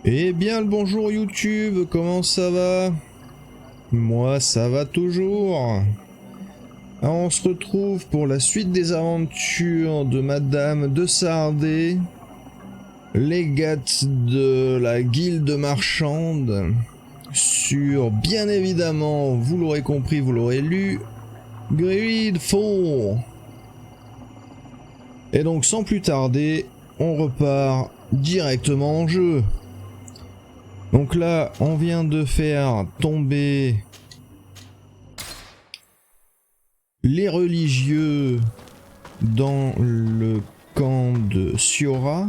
Eh bien le bonjour YouTube, comment ça va? Moi ça va toujours. Alors, on se retrouve pour la suite des aventures de Madame de Sardé, légate de la guilde marchande, sur bien évidemment, vous l'aurez compris, vous l'aurez lu, GreedFall. Et donc sans plus tarder, on repart directement en jeu. Donc là, on vient de faire tomber les religieux dans le camp de Siora.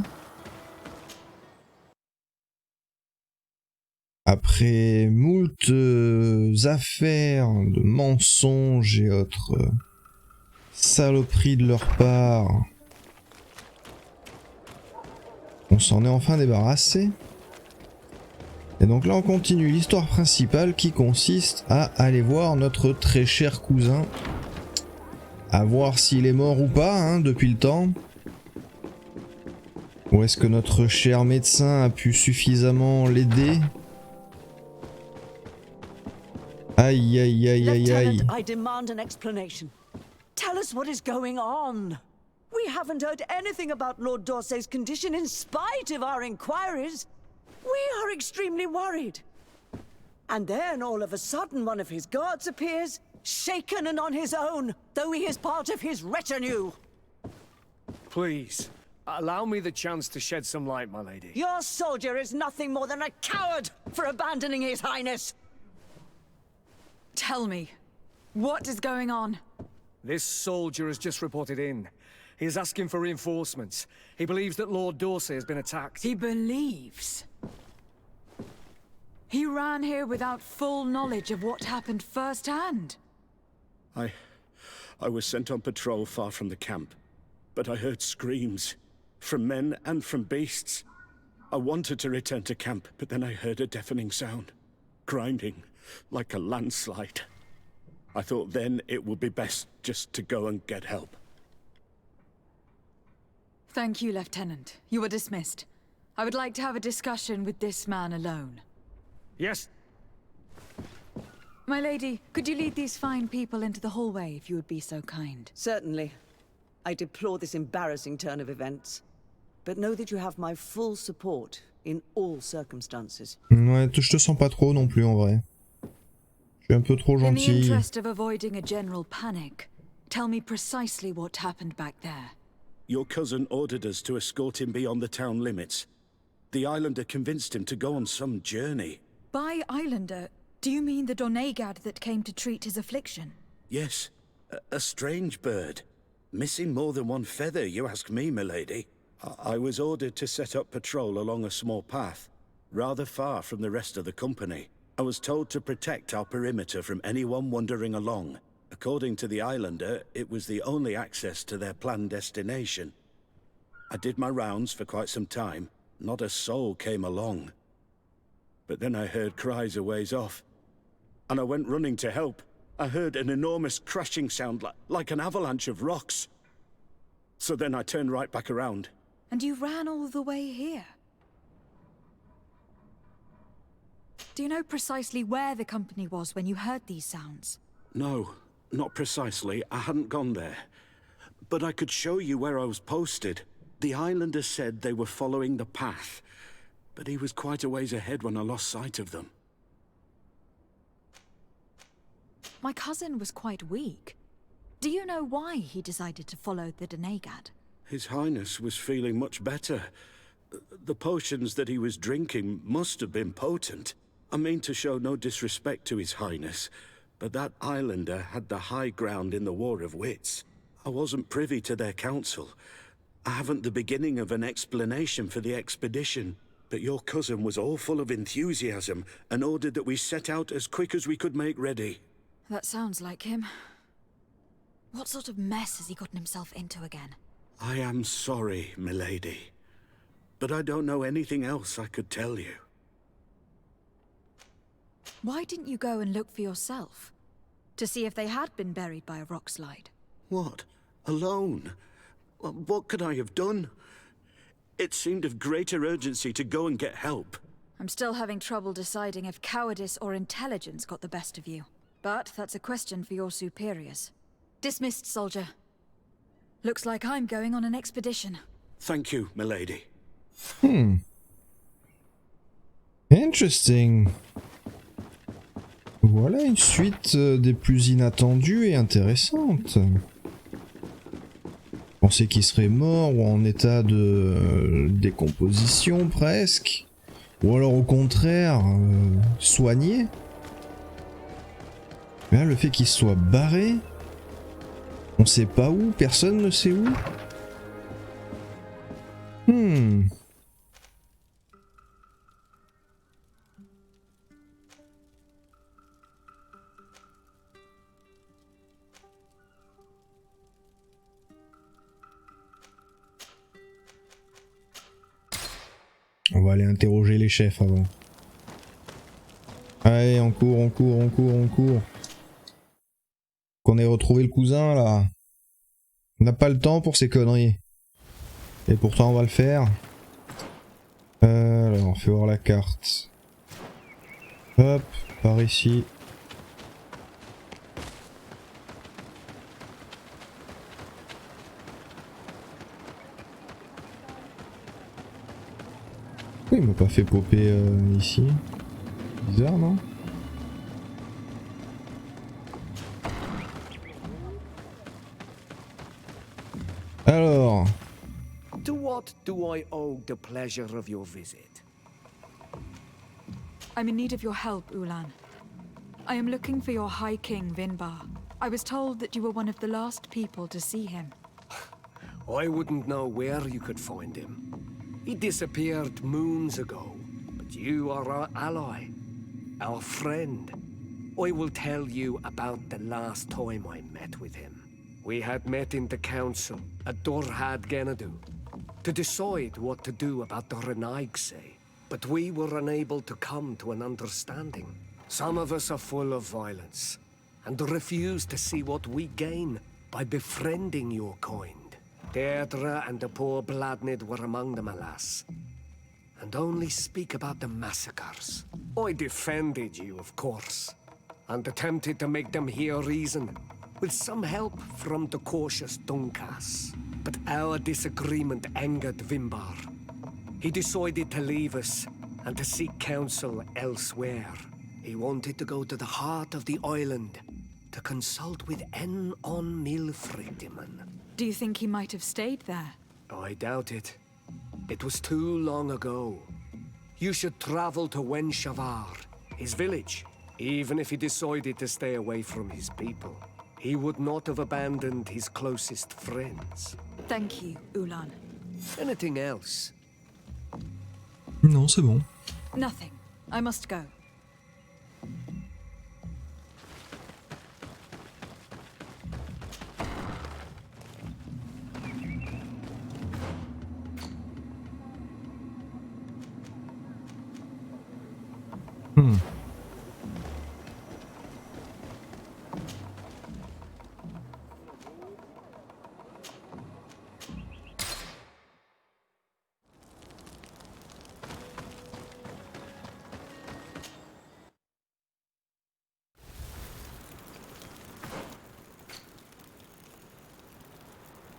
Après moult affaires de mensonges et autres saloperies de leur part, on s'en est enfin débarrassé. Et donc là on continue l'histoire principale qui consiste à aller voir notre très cher cousin, à voir s'il est mort ou pas hein, depuis le temps. Ou est-ce que notre cher médecin a pu suffisamment l'aider? Aïe aïe aïe aïe aïe. Lieutenant, I demand an explanation. Tell us what is going on. We haven't heard anything about Lord D'Orsay's condition in spite of our inquiries. We are extremely worried. And then all of a sudden one of his guards appears, shaken and on his own, though he is part of his retinue. Please, allow me the chance to shed some light, my lady. Your soldier is nothing more than a coward for abandoning his highness. Tell me, what is going on? This soldier has just reported in. He is asking for reinforcements. He believes that Lord D'Orsay has been attacked. He believes. He ran here without full knowledge of what happened firsthand. I was sent on patrol far from the camp, but I heard screams, from men and from beasts. I wanted to return to camp, but then I heard a deafening sound, grinding, like a landslide. I thought then it would be best just to go and get help. Thank you, Lieutenant. You are dismissed. I would like to have a discussion with this man alone. Yes. My lady, could you lead these fine people into the hallway if you would be so kind? Certainly. I deplore this embarrassing turn of events. But know that you have my full support in all circumstances. Ouais, je te sens pas trop non plus en vrai. Je suis un peu trop In the gentil. interest of avoiding a general panic, tell me precisely what happened back there. Your cousin ordered us to escort him beyond the town limits. The islander convinced him to go on some journey. By Islander, do you mean the Donegad that came to treat his affliction? Yes, a strange bird. Missing more than one feather, you ask me, milady. I was ordered to set up patrol along a small path, rather far from the rest of the company. I was told to protect our perimeter from anyone wandering along. According to the islander, it was the only access to their planned destination. I did my rounds for quite some time. Not a soul came along. But then I heard cries a ways off, and I went running to help. I heard an enormous crashing sound like an avalanche of rocks. So then I turned right back around. And you ran all the way here? Do you know precisely where the company was when you heard these sounds? No, not precisely. I hadn't gone there. But I could show you where I was posted. The islander said they were following the path, but he was quite a ways ahead when I lost sight of them. My cousin was quite weak. Do you know why he decided to follow the Donegad? His Highness was feeling much better. The potions that he was drinking must have been potent. I mean to show no disrespect to His Highness, but that islander had the high ground in the War of Wits. I wasn't privy to their counsel. I haven't the beginning of an explanation for the expedition, but your cousin was all full of enthusiasm and ordered that we set out as quick as we could make ready. That sounds like him. What sort of mess has he gotten himself into again? I am sorry, milady, but I don't know anything else I could tell you. Why didn't you go and look for yourself? To see if they had been buried by a rock slide? What? Alone? What could I have done? It seemed of greater urgency to go and get help. I'm still having trouble deciding if cowardice or intelligence got the best of you. But that's a question for your superiors. Dismissed, soldier. Looks like I'm going on an expedition. Thank you, milady. Interesting. Voilà une suite des plus inattendues et intéressantes. Je pensais qu'il serait mort ou en état de décomposition presque. Ou alors au contraire, soigné. Mais là, le fait qu'il soit barré, on sait pas où, personne ne sait où. On va aller interroger les chefs avant. Allez, on court, on court, on court, on court. Qu'on ait retrouvé le cousin là. On n'a pas le temps pour ces conneries. Et pourtant on va le faire. Alors, on fait voir la carte. Hop, par ici. Pourquoi il m'a pas fait popper ici? Bizarre, non? Alors... To what do I owe the pleasure of your visit? I'm in need of your help, Ulan. I am looking for your High King, Vinbar. I was told that you were one of the last people to see him. I wouldn't know where you could find him. He disappeared moons ago, but you are our ally, our friend. I will tell you about the last time I met with him. We had met in the council at Dorhad Genadu to decide what to do about the Renaigse, but we were unable to come to an understanding. Some of us are full of violence and refuse to see what we gain by befriending your kind. Deirdre and the poor Bladnid were among them, alas, and only speak about the massacres. I defended you, of course, and attempted to make them hear reason, with some help from the cautious Dunkas. But our disagreement angered Vimbar. He decided to leave us and to seek counsel elsewhere. He wanted to go to the heart of the island to consult with on Milfritiman. Do you think he might have stayed there? I doubt it. It was too long ago. You should travel to Wenshavar, his village. Even if he decided to stay away from his people, he would not have abandoned his closest friends. Thank you, Ulan. Anything else? Non, c'est bon. Nothing. I must go.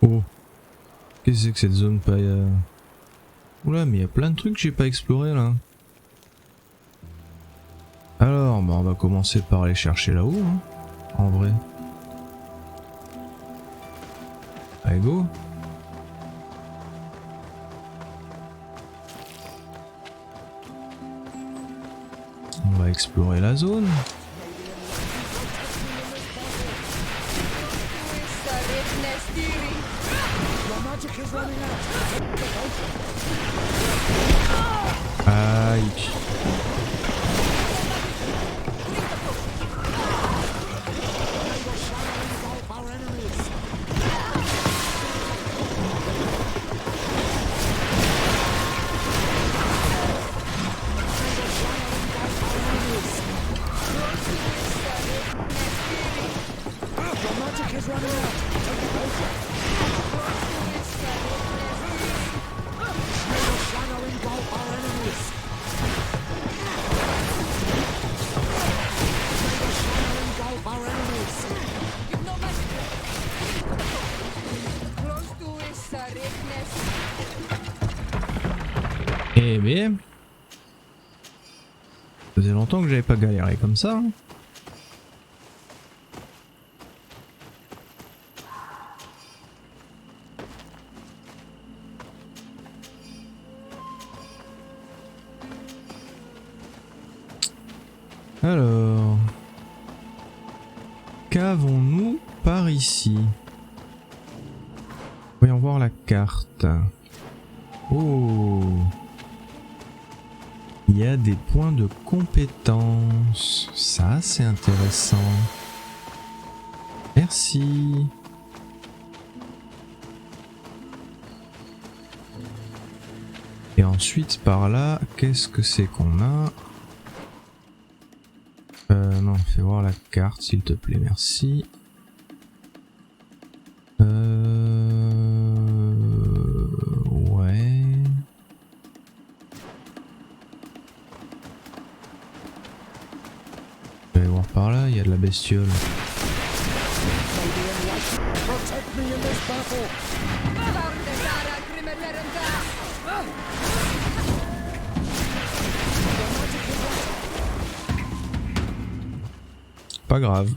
Oh, qu'est-ce que c'est que cette zone pas... Oula, mais il y a plein de trucs que j'ai pas exploré là. Alors, bah on va commencer par aller chercher là-haut, hein, en vrai. Allez, go. On va explorer la zone. Aïe. Eh bien, ça faisait longtemps que j'avais pas galéré comme ça. Alors, qu'avons-nous par ici? Voyons voir la carte. Oh, il y a des points de compétence. Ça, c'est intéressant. Merci. Et ensuite, par là, qu'est-ce que c'est qu'on a? Non, fais voir la carte, s'il te plaît, merci. Ouais. Je vais voir par là, il y a de la bestiole. Pas grave.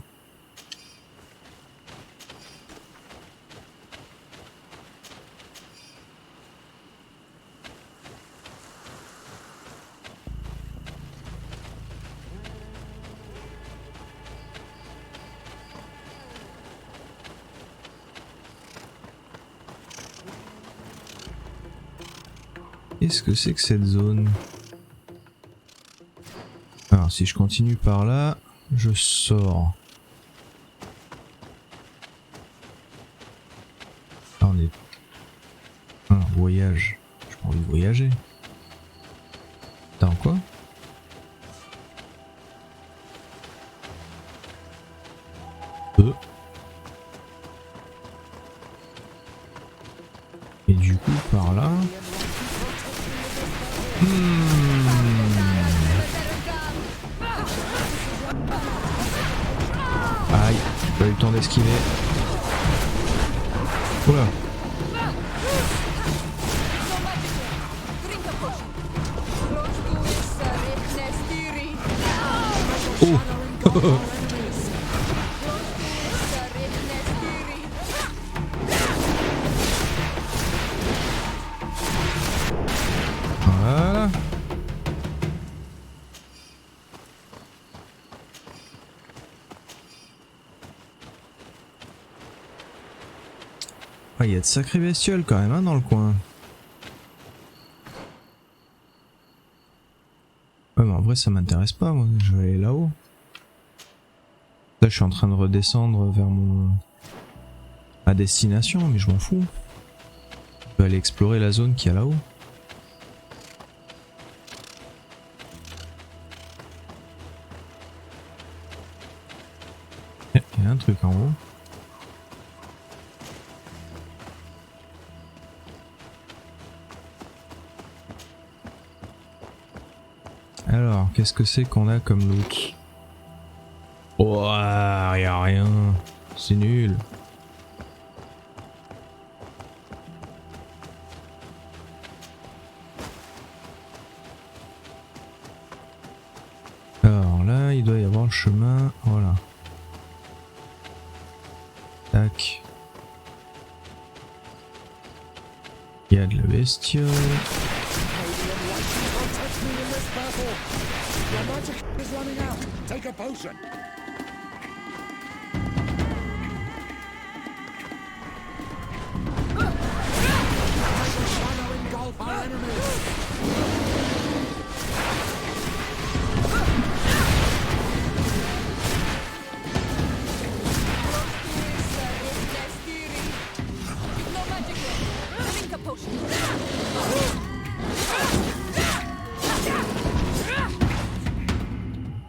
Qu'est-ce que c'est que cette zone? Alors si je continue par là, je sors. Là on est... Ah, voyage. J'ai pas envie de voyager. Attends, quoi? Et du coup par là... Aïe, j'ai pas eu le temps d'esquiver. Oula. Oh. Voilà. Il y a de sacrées bestioles quand même hein, dans le coin. Ouais mais en vrai ça m'intéresse pas moi, je vais aller là-haut. Là je suis en train de redescendre vers ma destination mais je m'en fous. Je vais aller explorer la zone qu'il y a là-haut. Il y a un truc en haut. Alors, qu'est-ce que c'est qu'on a comme loot? Oh, y a rien. C'est nul. Alors là, il doit y avoir le chemin. Voilà. Tac. Il y a de la bestiole.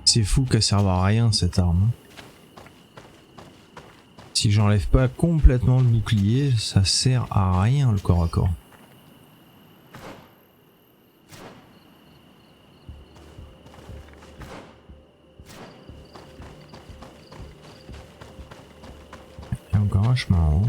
C'est fou qu'elle serve à rien cette arme. Si j'enlève pas complètement le bouclier, ça sert à rien le corps à corps. Il y a encore un chemin en haut.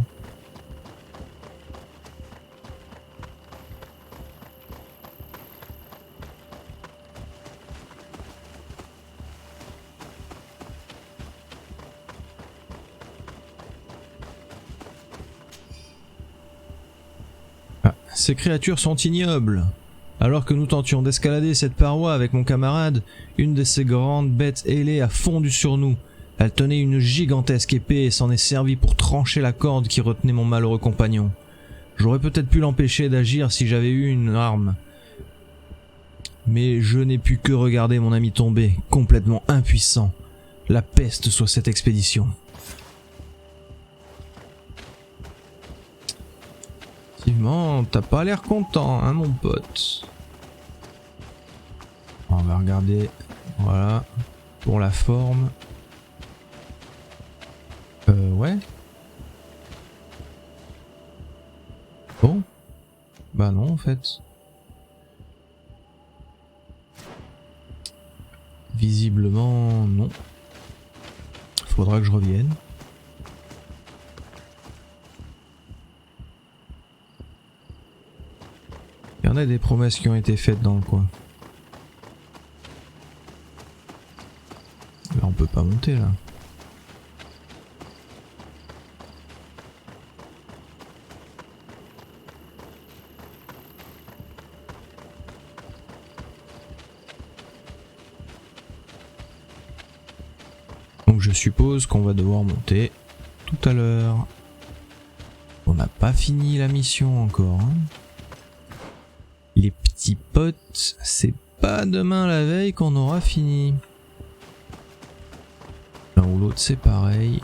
ces créatures sont ignobles. Alors que nous tentions d'escalader cette paroi avec mon camarade, une de ces grandes bêtes ailées a fondu sur nous. Elle tenait une gigantesque épée et s'en est servie pour trancher la corde qui retenait mon malheureux compagnon. J'aurais peut-être pu l'empêcher d'agir si j'avais eu une arme. Mais je n'ai pu que regarder mon ami tomber, complètement impuissant. La peste soit cette expédition. Effectivement, t'as pas l'air content, hein, mon pote. On va regarder, voilà, pour la forme. Ouais. Bon. Bah non, en fait. Visiblement, non. Faudra que je revienne. Il y en a des promesses qui ont été faites dans le coin. Là, on peut pas monter, là. Donc je suppose qu'on va devoir monter tout à l'heure. On n'a pas fini la mission encore, hein. Les petits potes, c'est pas demain la veille qu'on aura fini. L'un ou l'autre c'est pareil.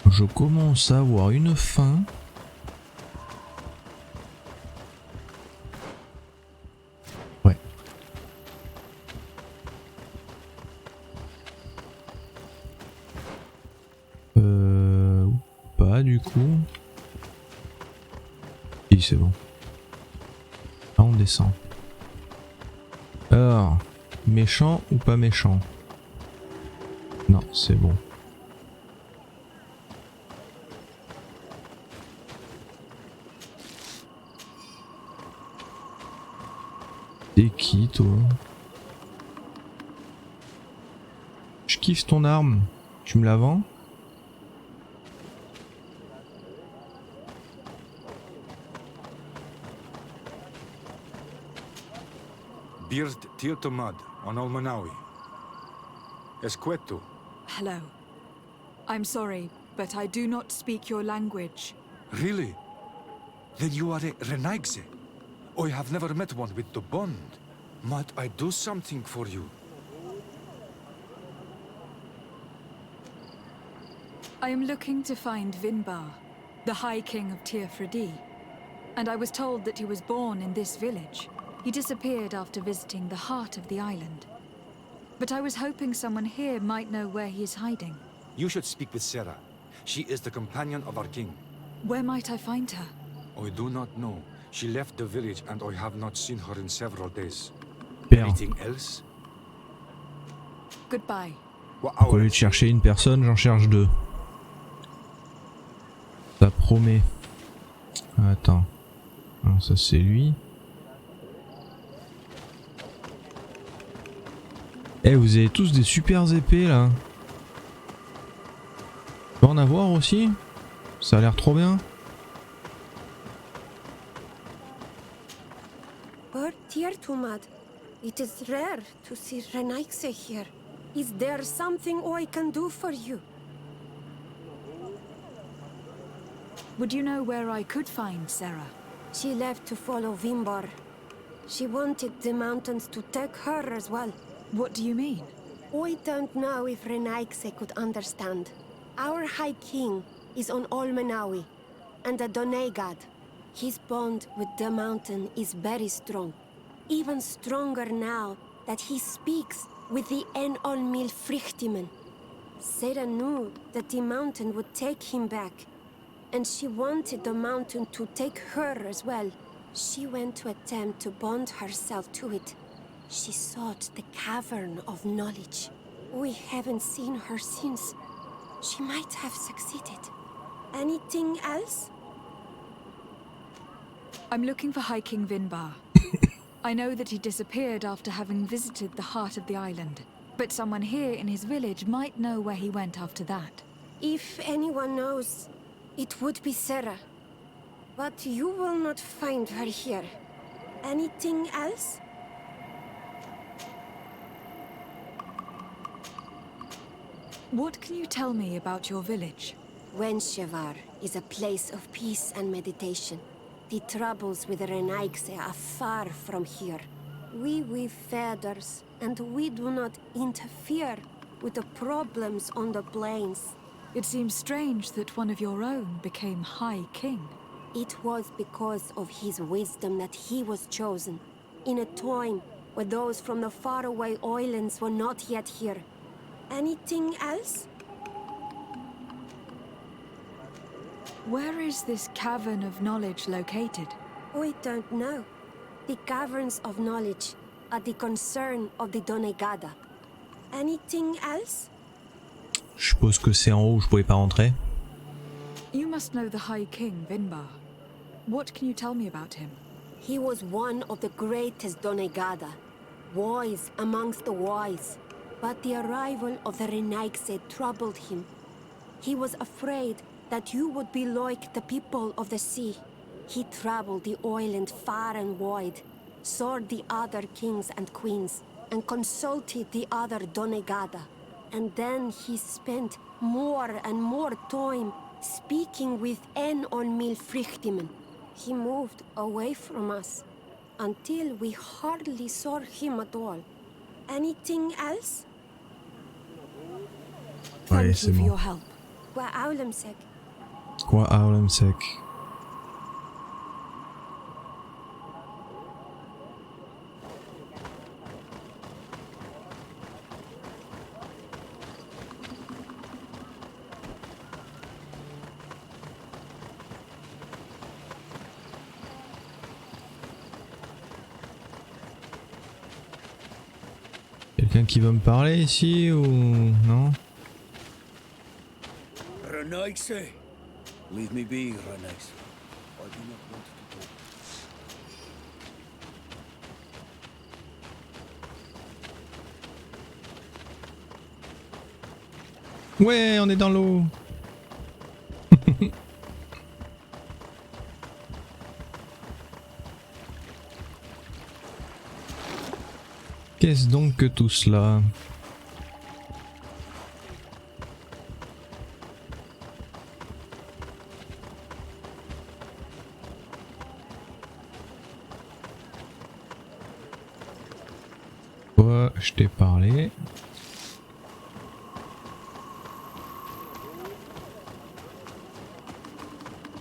Je commence à avoir une faim. Ouais. Pas du coup. Oui, c'est bon. Là, on descend. Alors, méchant ou pas méchant? Non, c'est bon. T'es qui, toi? Je kiffe ton arme. Tu me la vends? Bird Tiltomad on Almanawi. Esqueto. Hello. I'm sorry, but I do not speak your language. Really? Then you are a Renaigse. I have never met one with the bond. Might I do something for you? I am looking to find Vinbar, the High King of Tirfredi, and I was told that he was born in this village. He disappeared after visiting the heart of the island. But I was hoping someone here might know where he is hiding. You should speak with Sarah. She is the companion of our king. Where might I find her? I do not know. She left the village and I have not seen her in several days. Super. Anything else? Goodbye. Donc au lieu de chercher une personne, j'en cherche deux. Ça promet. Attends. Non, ça c'est lui. Eh, vous avez tous des super épées là. Tu peux en avoir aussi? Ça a l'air trop bien. Tirtumad, it is rare to see Renaigse here. Is there something I can do for you? Would you know where I could find Sarah? She left to follow Vimbar. She wanted the mountains to take her as well. What do you mean? I don't know if Renaigse could understand. Our High King is on Olmenawi, and a Donegad. His bond with the mountain is very strong. Even stronger now that he speaks with the En-Olmil Frichtimen. Sarah knew that the mountain would take him back, and she wanted the mountain to take her as well. She went to attempt to bond herself to it. She sought the cavern of knowledge. We haven't seen her since. She might have succeeded. Anything else? I'm looking for High King Vinbar. I know that he disappeared after having visited the heart of the island, but someone here in his village might know where he went after that. If anyone knows, It would be Sarah. But you will not find her here. Anything else? What can you tell me about your village? Wenshevar is a place of peace and meditation. The troubles with Renaigse are far from here. We weave feathers, and we do not interfere with the problems on the plains. It seems strange that one of your own became High King. It was because of his wisdom that he was chosen, in a time where those from the faraway islands were not yet here. Anything else? Where is this cavern of knowledge located? We don't know. The caverns of knowledge are the concern of the Donegada. Anything else? Je suppose que c'est en haut où je pouvais pas rentrer. You must know the High King, Vinbar. What can you tell me about him? He was one of the greatest Donegada, wise amongst the wise. But the arrival of the Renaigse troubled him. He was afraid that you would be like the people of the sea. He traveled the island far and wide, saw the other kings and queens, and consulted the other Donegada. And then he spent more and more time speaking with En on Milfrichtimen. He moved away from us, until we hardly saw him at all. Anything else? Ouais, Thank c'est you for bon. your help. Qua Aulemsek. Quoi, Harlem sec. Quelqu'un qui veut me parler ici ou non? Renaigse! Leave me be, Renaigse. I do not want to talk. Ouais, on est dans l'eau. Qu'est-ce donc que tout cela? Toi, je t'ai parlé.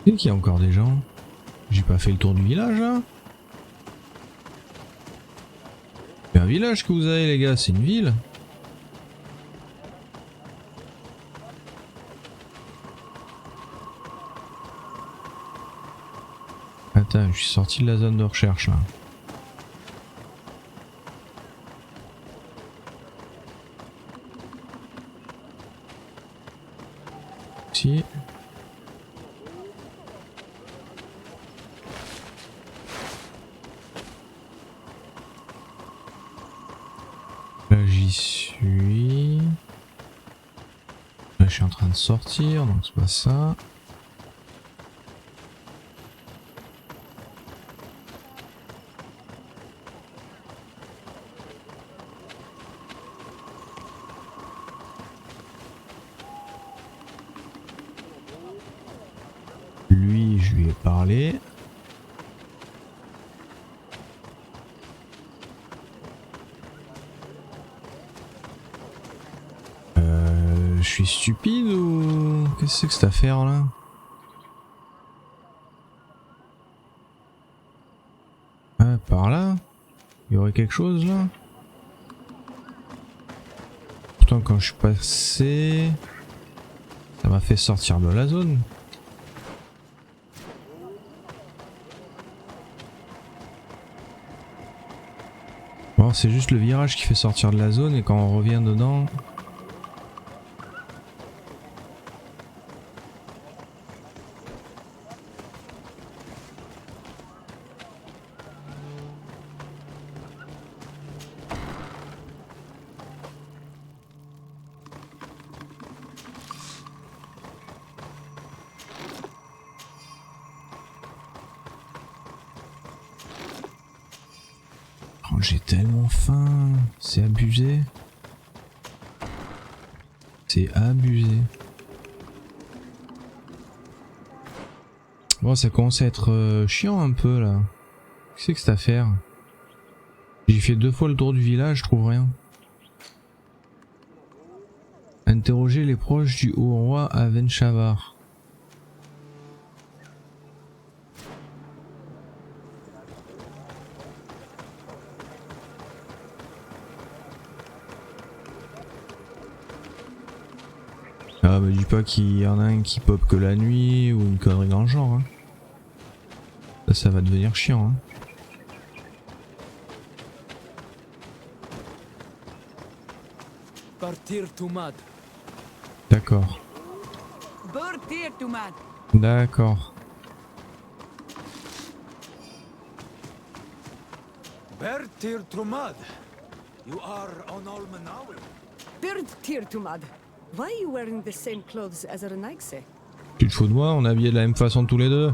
Et qu'il y a encore des gens. J'ai pas fait le tour du village là. C'est un village que vous avez les gars, c'est une ville. Attends, je suis sorti de la zone de recherche là. Si. Là j'y suis. Là je suis en train de sortir, donc c'est pas ça. Lui, je lui ai parlé. Je suis stupide ou qu'est-ce que c'est que cette affaire là? Ah, par là? Il y aurait quelque chose là? Pourtant quand je suis passé, ça m'a fait sortir de la zone. Bon, c'est juste le virage qui fait sortir de la zone et quand on revient dedans... j'ai tellement faim. C'est abusé. C'est abusé. Bon, ça commence à être chiant un peu là. Qu'est-ce que c'est que cette affaire? J'ai fait 2 fois le tour du village, je trouve rien. Interroger les proches du Haut Roi à Venchavar. Ah bah dis pas qu'il y en a un qui pop que la nuit ou une connerie dans le genre. Hein. Ça va devenir chiant. Hein. Partir to mad. D'accord. Partir to mad. D'accord. Bertir Trumad, you are on Almanawi. Partir to mad. Why are you wearing the same clothes as Renaigse? Tu te fous de moi? On est habillés de la même façon tous les deux.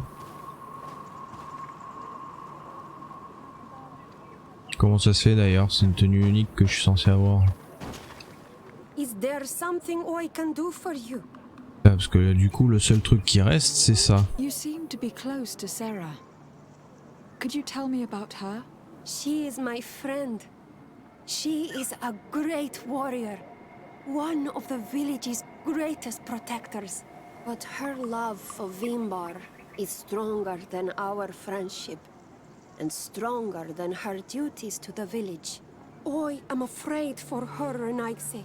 Comment ça se fait d'ailleurs? C'est une tenue unique que je suis censé avoir. Is there something I can do for you? Ah, parce que du coup le seul truc qui reste c'est ça. You seem to be close to Sarah. Could you tell me about her? She is my friend. She is a great warrior. One of the village's greatest protectors. But her love for Vimbar is stronger than our friendship. And stronger than her duties to the village. I am afraid for her, Renaigse.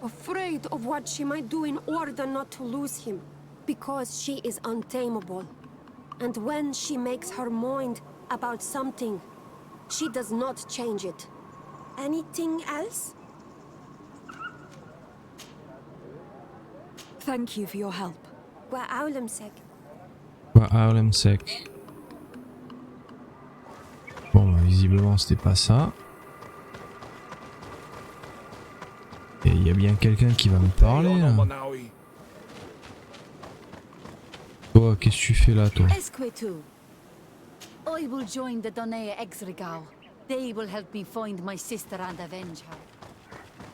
Afraid of what she might do in order not to lose him. Because she is untamable. And when she makes her mind about something, she does not change it. Anything else? Thank you for your help. Wa'aulamsek. Harlem sec. Bon bah, visiblement c'était pas ça. Et il y a bien quelqu'un qui va me parler là. Toi, qu'est-ce que tu fais là toi? Esquetu. I will join the Donea Exregao. They will help me find my sister and avenge her.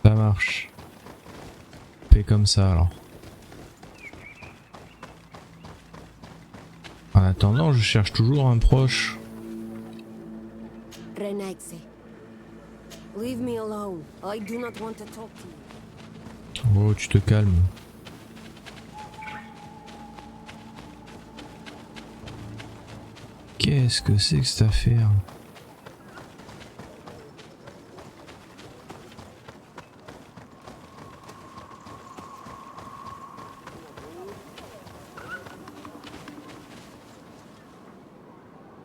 Ça marche. Fais comme ça alors. En attendant, je cherche toujours un proche. Renaigse. Leave me alone. I do not want to talk to you. Oh, tu te calmes. Qu'est-ce que c'est que cette affaire?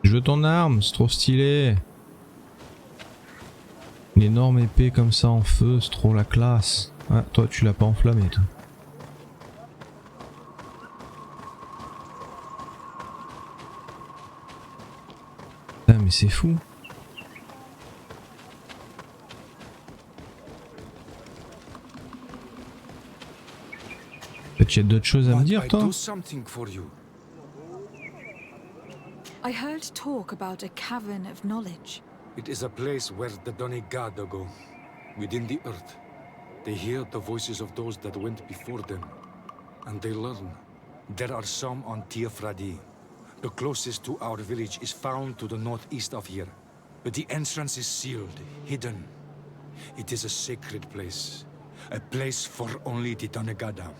Je veux ton arme, c'est trop stylé. Une énorme épée comme ça en feu, c'est trop la classe. Ah, toi tu l'as pas enflammé toi. Ah mais c'est fou. Tu as d'autres choses à me dire toi? I heard talk about a cavern of knowledge. It is a place where the Donegada go, within the earth. They hear the voices of those that went before them, and they learn. There are some on Tiafradi. The closest to our village is found to the northeast of here, but the entrance is sealed, hidden. It is a sacred place, a place for only the Donegada.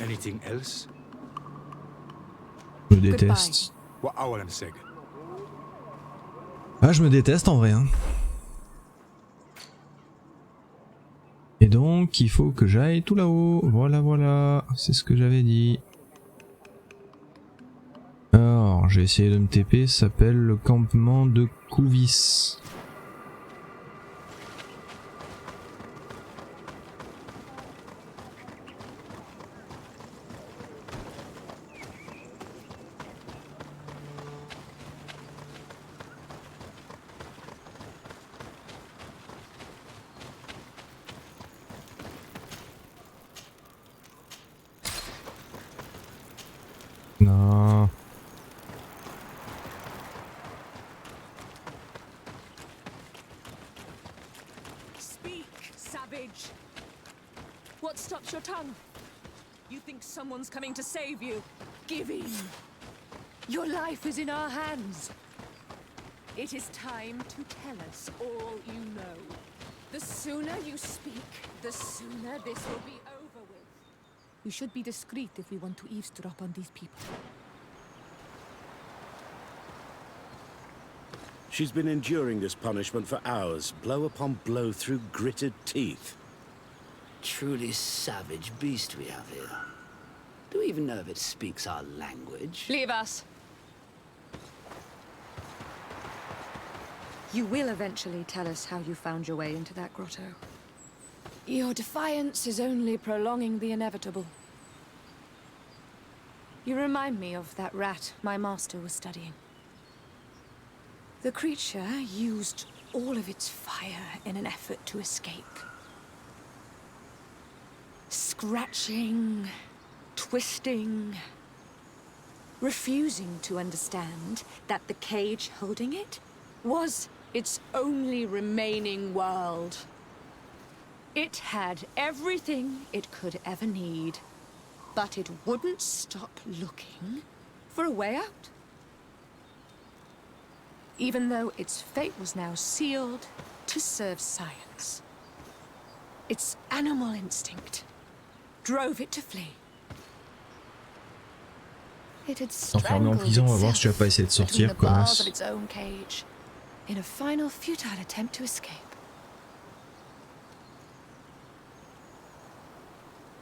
Anything else? Je me déteste. Ah, je me déteste en vrai. Hein. Et donc, il faut que j'aille tout là-haut. Voilà, voilà. C'est ce que j'avais dit. Alors, j'ai essayé de me TP. Ça s'appelle le campement de Couvis. Non. courage! What stops your tongue? You think someone's coming to save you? Give in! Your life is in our hands! It is time to tell us all you know. The sooner you speak, the sooner this will be over with. We should be discreet if we want to eavesdrop on these people. She's been enduring this punishment for hours, blow upon blow through gritted teeth. Truly savage beast we have here. Do we even know if it speaks our language? Leave us! You will eventually tell us how you found your way into that grotto. Your defiance is only prolonging the inevitable. You remind me of that rat my master was studying. The creature used all of its fire in an effort to escape. Scratching, twisting, refusing to understand that the cage holding it was its only remaining world. It had everything it could ever need, but it wouldn't stop looking for a way out. Even though its fate was now sealed to serve science. Its animal instinct drove it to flee. It had Enfermé en prison, on va voir si tu vas pas essayer de sortir, connasse. its own cage, in a final futile attempt to escape.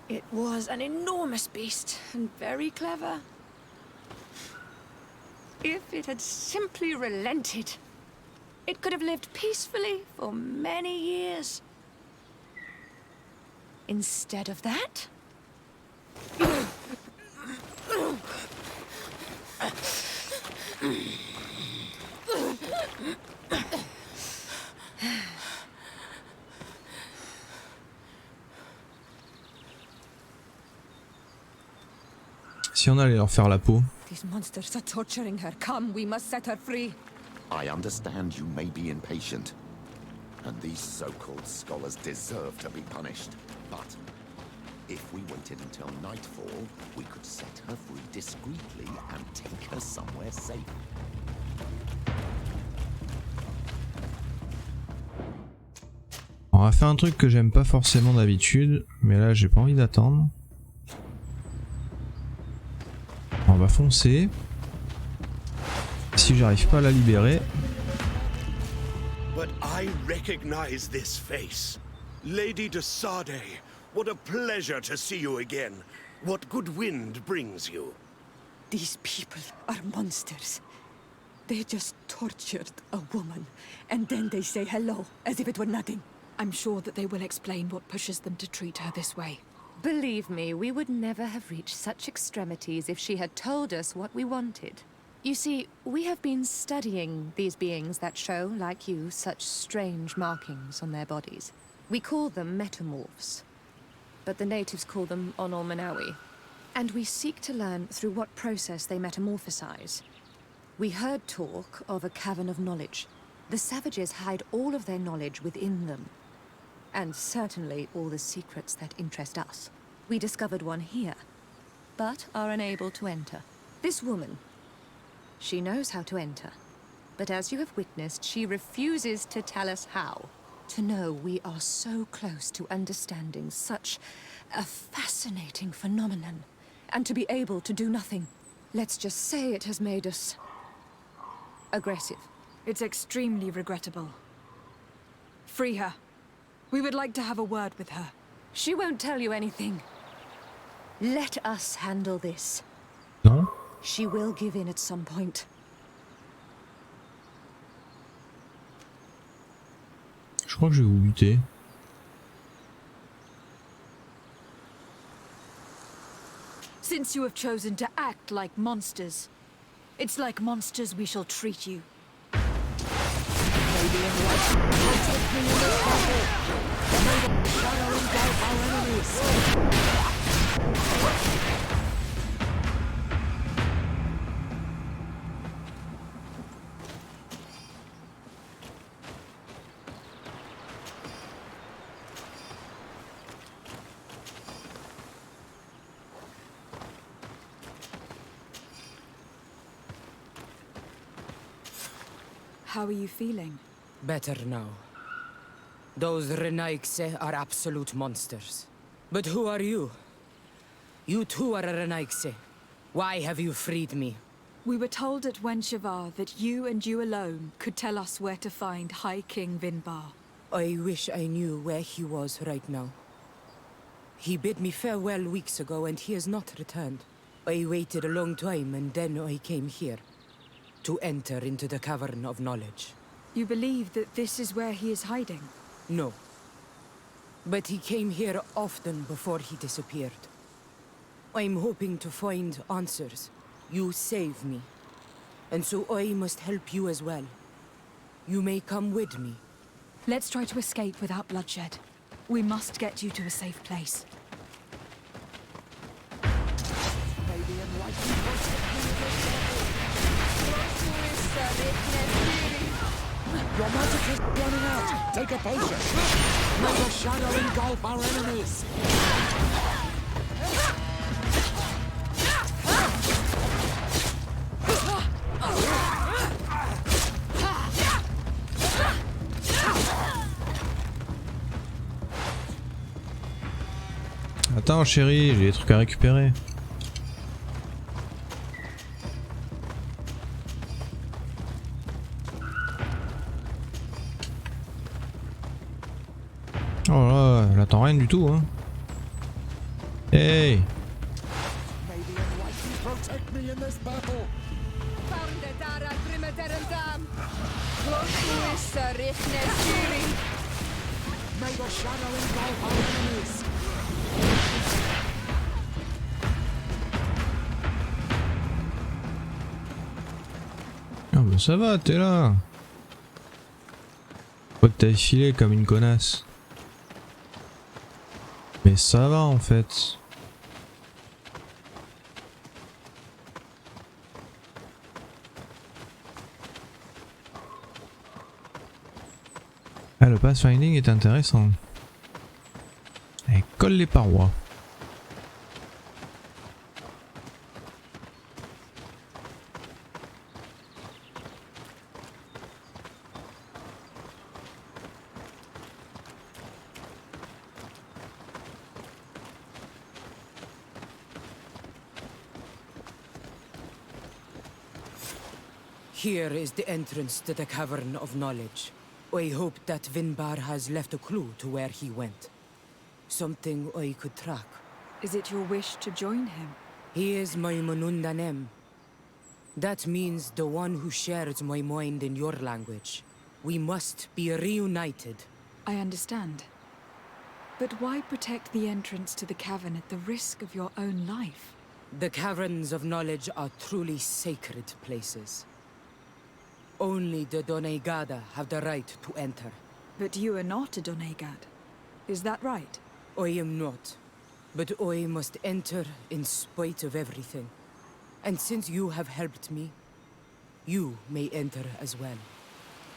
It was an enormous beast and very clever. If it had simply relented, it could have lived peacefully for many years. Instead of that, Si on allait leur faire la peau. These monsters are torturing her. Come, we must set her free. I understand you may be impatient, and these so-called scholars deserve to be punished. But if we waited until nightfall, we could set her free discreetly and take her somewhere safe. On va faire un truc que j'aime pas forcément d'habitude, mais là j'ai pas envie d'attendre. On va foncer. Si j'arrive pas à la libérer. But I recognize this face. Lady de Sade, what a pleasure to see you again. What good wind brings you? These people are monsters. They just tortured a woman, and then they say hello, as if it were nothing. I'm sure that they will explain what pushes them to treat her this way. believe me, we would never have reached such extremities if she had told us what we wanted. You see, we have been studying these beings that show, like you, such strange markings on their bodies. We call them metamorphs, but the natives call them Onolmanawi. And we seek to learn through what process they metamorphosize. We heard talk of a cavern of knowledge. The savages hide all of their knowledge within them. And certainly all the secrets that interest us. We discovered one here, but are unable to enter. This woman, she knows how to enter. But as you have witnessed, she refuses to tell us how. To know we are so close to understanding such a fascinating phenomenon, and to be able to do nothing. Let's just say it has made us aggressive. It's extremely regrettable. Free her. We would like to have a word with her. She won't tell you anything. Let us handle this. Non? She will give in at some point. Je crois que je vais vous buter. Since you have chosen to act like monsters, it's like monsters we shall treat you. Maybe in what? Our enemies. How are you feeling? Better now. Those Renaigse are absolute monsters. But who are you? You too are a Renaigse. Why have you freed me? We were told at Wenshavar that you and you alone could tell us where to find High King Vinbar. I wish I knew where he was right now. He bid me farewell weeks ago and he has not returned. I waited a long time and then I came here. To enter into the Cavern of Knowledge. You believe that this is where he is hiding? No. But he came here often before he disappeared. I'm hoping to find answers. You saved me. And so I must help you as well. You may come with me. Let's try to escape without bloodshed. We must get you to a safe place. Your magic is running out. Take a potion. May the shadow engulf our enemies. Attends chérie, j'ai des trucs à récupérer. Oh là, elle attend rien du tout hein. Hey! Ah bah ça va, t'es là. Faut que t'ailles filer comme une connasse. Mais ça va en fait. Ah, le pathfinding est intéressant. Elle colle les parois. Here is the entrance to the Cavern of Knowledge. I hope that Vinbar has left a clue to where he went. Something I could track. Is it your wish to join him? He is my Manundanem. That means the one who shares my mind in your language. We must be reunited. I understand. But why protect the entrance to the cavern at the risk of your own life? The Caverns of Knowledge are truly sacred places. Only the Doneigada have the right to enter. But you are not a Doneigad. Is that right? I am not. But I must enter in spite of everything. And since you have helped me, you may enter as well.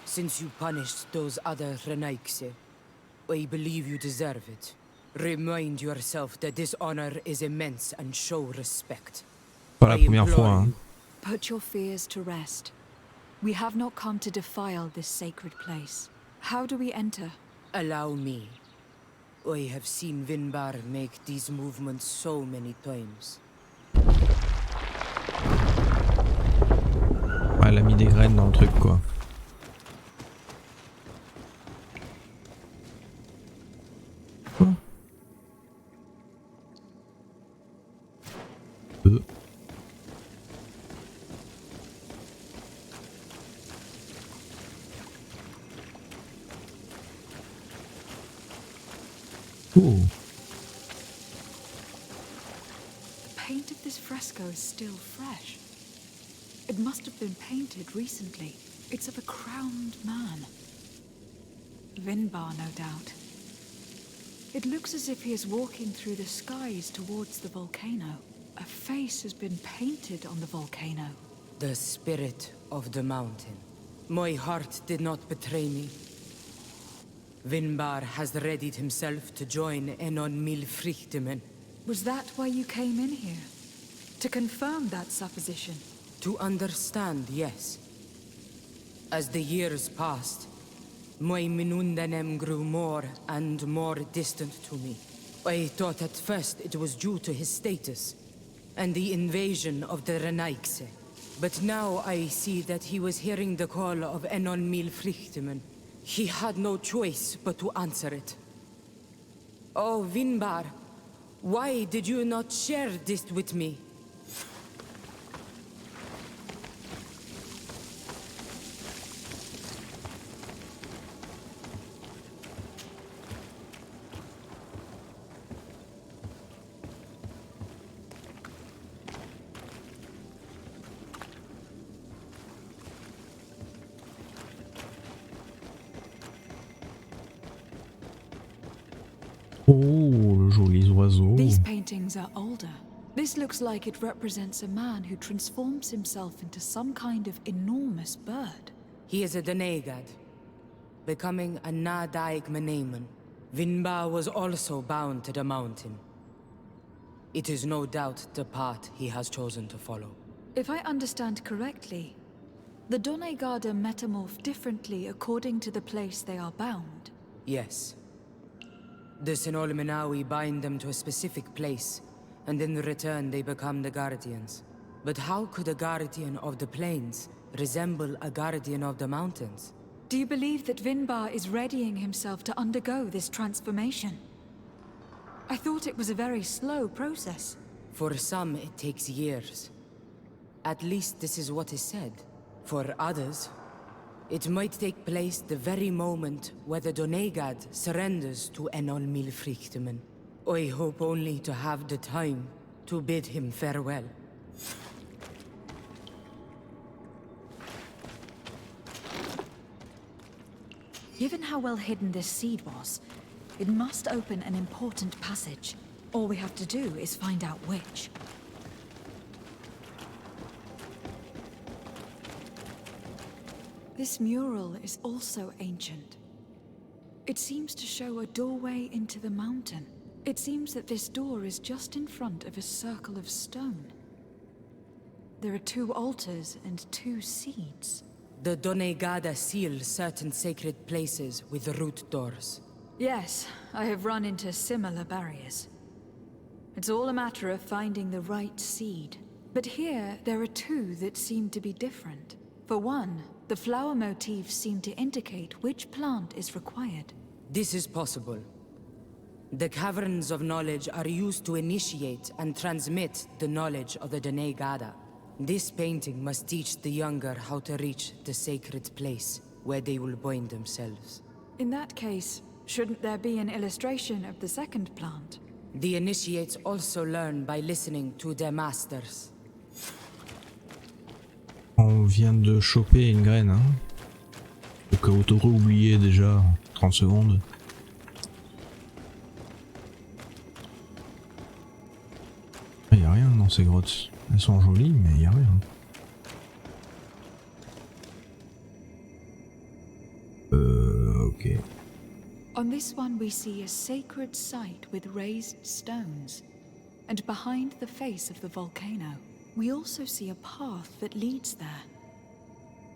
Since you punished those other Renaigse, I believe you deserve it. Remind yourself that this honor is immense and show respect. Pas la première fois, hein. Put your fears to rest. We have not come to defile this sacred place. How do we enter? Allow me. I have seen Vinbar make these movements so many times. Ouais, elle a mis des graines dans le truc quoi. Ooh. The paint of this fresco is still fresh. It must have been painted recently. It's of a crowned man. Vinbar, no doubt. It looks as if he is walking through the skies towards the volcano. A face has been painted on the volcano. The spirit of the mountain. My heart did not betray me. Vinbar has readied himself to join Enon Milfrichtemen. Was that why you came in here? To confirm that supposition? To understand, yes. As the years passed, my Minundanem grew more and more distant to me. I thought at first it was due to his status and the invasion of the Renaigse. But now I see that he was hearing the call of Enon Mil Frichtimen. He had no choice but to answer it. Oh, Vinbar, why did you not share this with me? Oh, le joli oiseau. These paintings are older. This looks like it represents a man who transforms himself into some kind of enormous bird. He is a Doneigad, becoming a Nadaig Meneman. Vinbar was also bound to the mountain. It is no doubt the path he has chosen to follow. If I understand correctly, the Doneigada metamorph differently according to the place they are bound. Yes. The Senol Menawi bind them to a specific place, and in return they become the Guardians. But how could a Guardian of the Plains resemble a Guardian of the Mountains? Do you believe that Vinbar is readying himself to undergo this transformation? I thought it was a very slow process. For some, it takes years. At least this is what is said. For others, it might take place the very moment where the Doneigad surrenders to Enol Milfrichtimen. I hope only to have the time to bid him farewell. Given how well hidden this seed was, it must open an important passage. All we have to do is find out which. This mural is also ancient. It seems to show a doorway into the mountain. It seems that this door is just in front of a circle of stone. There are 2 altars and 2 seeds. The Doneigada seal certain sacred places with root doors. Yes, I have run into similar barriers. It's all a matter of finding the right seed. But here, there are 2 that seem to be different. For one, the flower motifs seem to indicate which plant is required. This is possible. The caverns of knowledge are used to initiate and transmit the knowledge of the Doneigada. This painting must teach the younger how to reach the sacred place where they will bind themselves. In that case, shouldn't there be an illustration of the second plant? The initiates also learn by listening to their masters. On vient de choper une graine, hein. Au cas où t'aurais oublié déjà 30 secondes. Il n'y a rien dans ces grottes. Elles sont jolies, mais il n'y a rien. Ok. On this one we see a sacred site with raised stones. And behind the face of the volcano, we also see a path that leads there.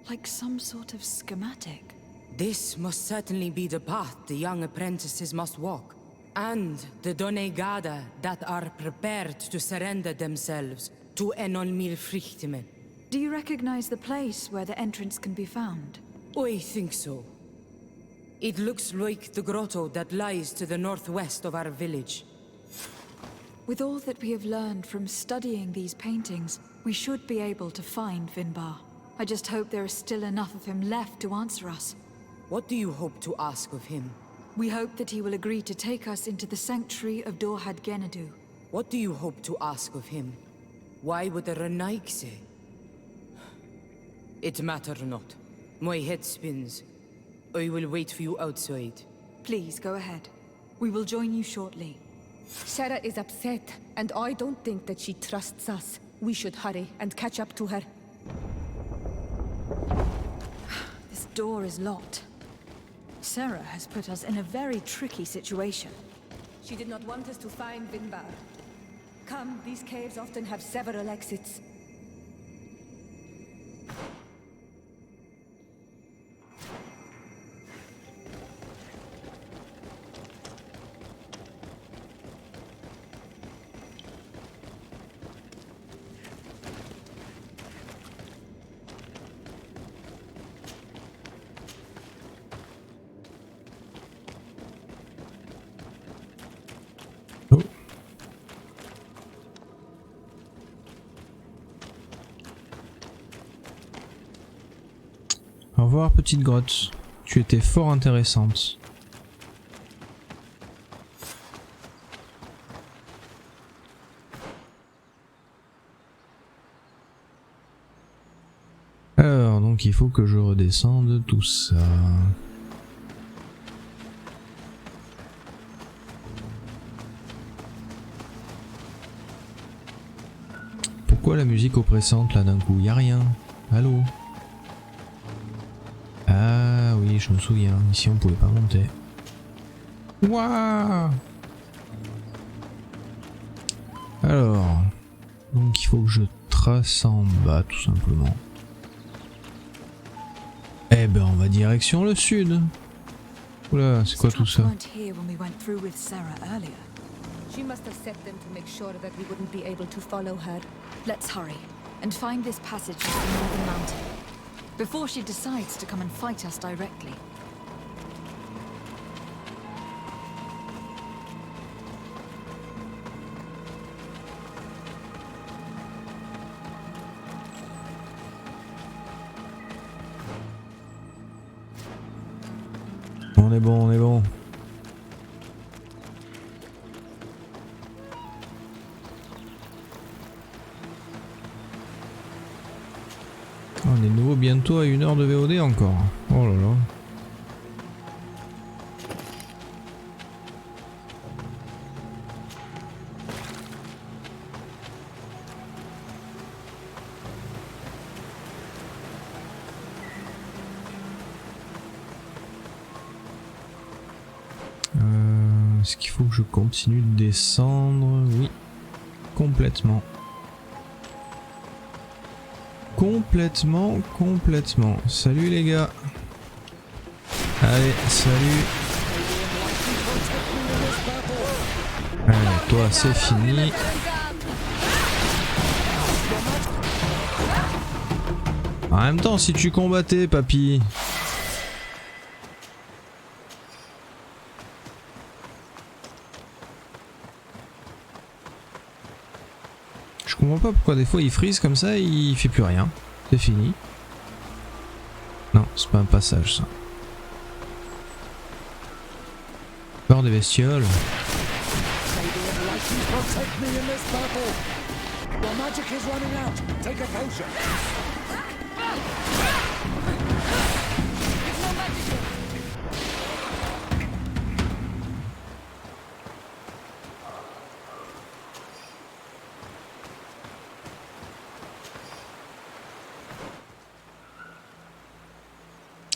Like some sort of schematic. This must certainly be the path the young apprentices must walk. And the Doneigada that are prepared to surrender themselves to Enol Milfrichtimen. Do you recognize the place where the entrance can be found? I think so. It looks like the grotto that lies to the northwest of our village. With all that we have learned from studying these paintings, we should be able to find Vinbar. I just hope there is still enough of him left to answer us. What do you hope to ask of him? We hope that he will agree to take us into the sanctuary of Dorhad Genadu. What do you hope to ask of him? Why would the Renaik say? It matters not. My head spins. I will wait for you outside. Please, go ahead. We will join you shortly. Sarah is upset, and I don't think that she trusts us. We should hurry and catch up to her. This door is locked. Sarah has put us in a very tricky situation. She did not want us to find Vinbar. Come, these caves often have several exits. Au revoir petite grotte. Tu étais fort intéressante. Alors, donc il faut que je redescende tout ça. Pourquoi la musique oppressante là d'un coup? Y a rien. Allô? Ah oui, je me souviens. Ici on pouvait pas monter. Waouh! Alors, donc il faut que je trace en bas tout simplement. Eh ben on va direction le sud. Oula, c'est quoi tout ça? She must have set them to make sure that we wouldn't be able to follow her. Let's hurry and find this passage to the northern mountain before she decides to come and fight us directly. On est bon, on est bon. On est de nouveau bientôt à 1 heure de VOD encore. Oh là là. Est-ce qu'il faut que je continue de descendre? Oui, complètement. Complètement. Salut les gars. Allez, salut. Allez, toi c'est fini. En même temps, si tu combattais, papy. Je comprends pas pourquoi des fois il freeze comme ça et il fait plus rien. C'est fini. Non, c'est pas un passage ça. Peur des bestioles.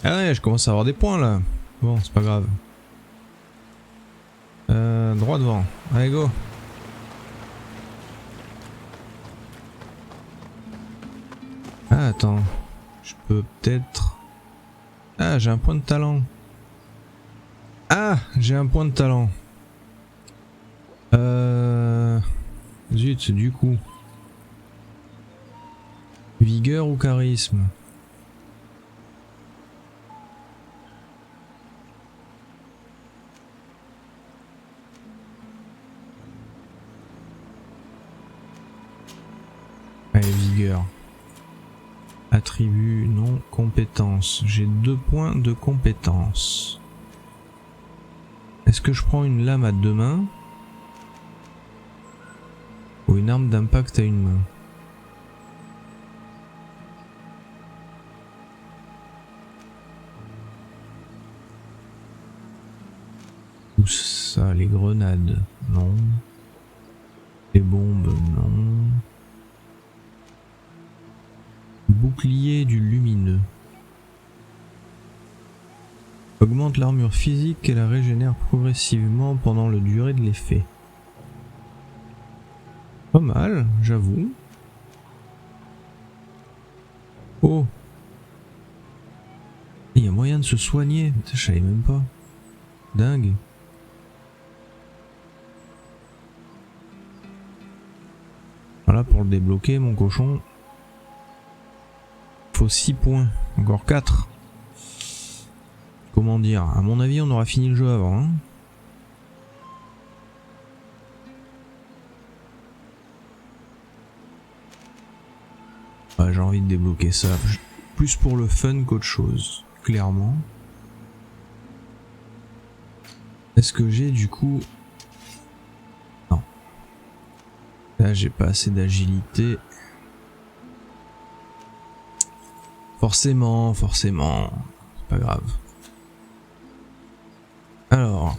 Ah ouais, je commence à avoir des points là. Bon, c'est pas grave. Droit devant. Allez, go. Ah, attends. Je peux peut-être... Ah, j'ai un point de talent. Ah, j'ai un point de talent. Zut, du coup. Vigueur ou charisme? Allez, vigueur. Attribut, non, compétence. J'ai 2 points de compétence. Est-ce que je prends une lame à 2 mains? Ou une arme d'impact à une main? Tout ça, les grenades, non. Les bombes, non. Bouclier du lumineux. Augmente l'armure physique et la régénère progressivement pendant la durée de l'effet. Pas mal, j'avoue. Oh. Il y a moyen de se soigner. Je savais même pas. Dingue. Voilà pour le débloquer, mon cochon. Faut 6 points. Encore 4. Comment dire? À mon avis, on aura fini le jeu avant. Hein, ouais, j'ai envie de débloquer ça. plus pour le fun qu'autre chose, clairement. Est-ce que j'ai du coup... Non. Là j'ai pas assez d'agilité. Forcément. C'est pas grave. Alors.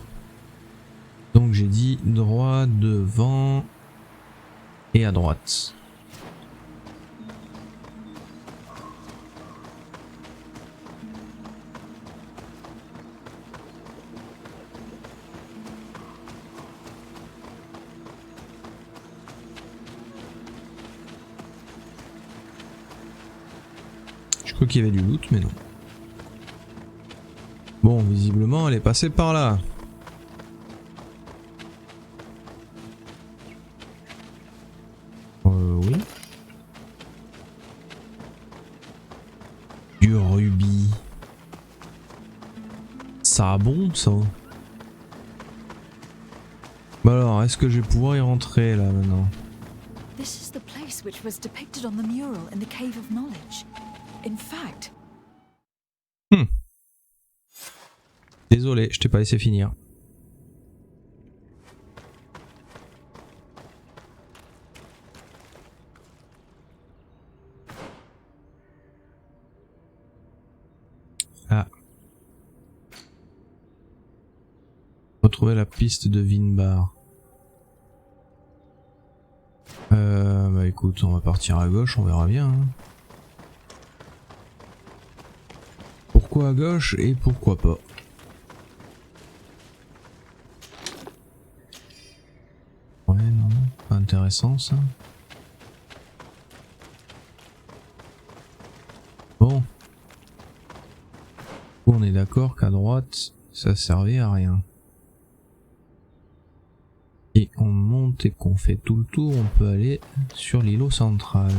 Donc j'ai dit droit, devant et à droite. Je crois qu'il y avait du loot, mais non. Bon, visiblement, elle est passée par là. Oui. Du rubis. Ça a bon, ça. Bah alors, est-ce que je vais pouvoir y rentrer, là, maintenant? This is the place which was depicted on the mural in the Cave of Knowledge. In fact... Désolé, je t'ai pas laissé finir. Ah. Retrouver la piste de Vinbar. Bah écoute, on va partir à gauche, on verra bien. Hein. Pourquoi à gauche et pourquoi pas? Ouais, non, pas intéressant ça. Bon. On est d'accord qu'à droite, ça servait à rien. Et on monte et qu'on fait tout le tour, on peut aller sur l'îlot central.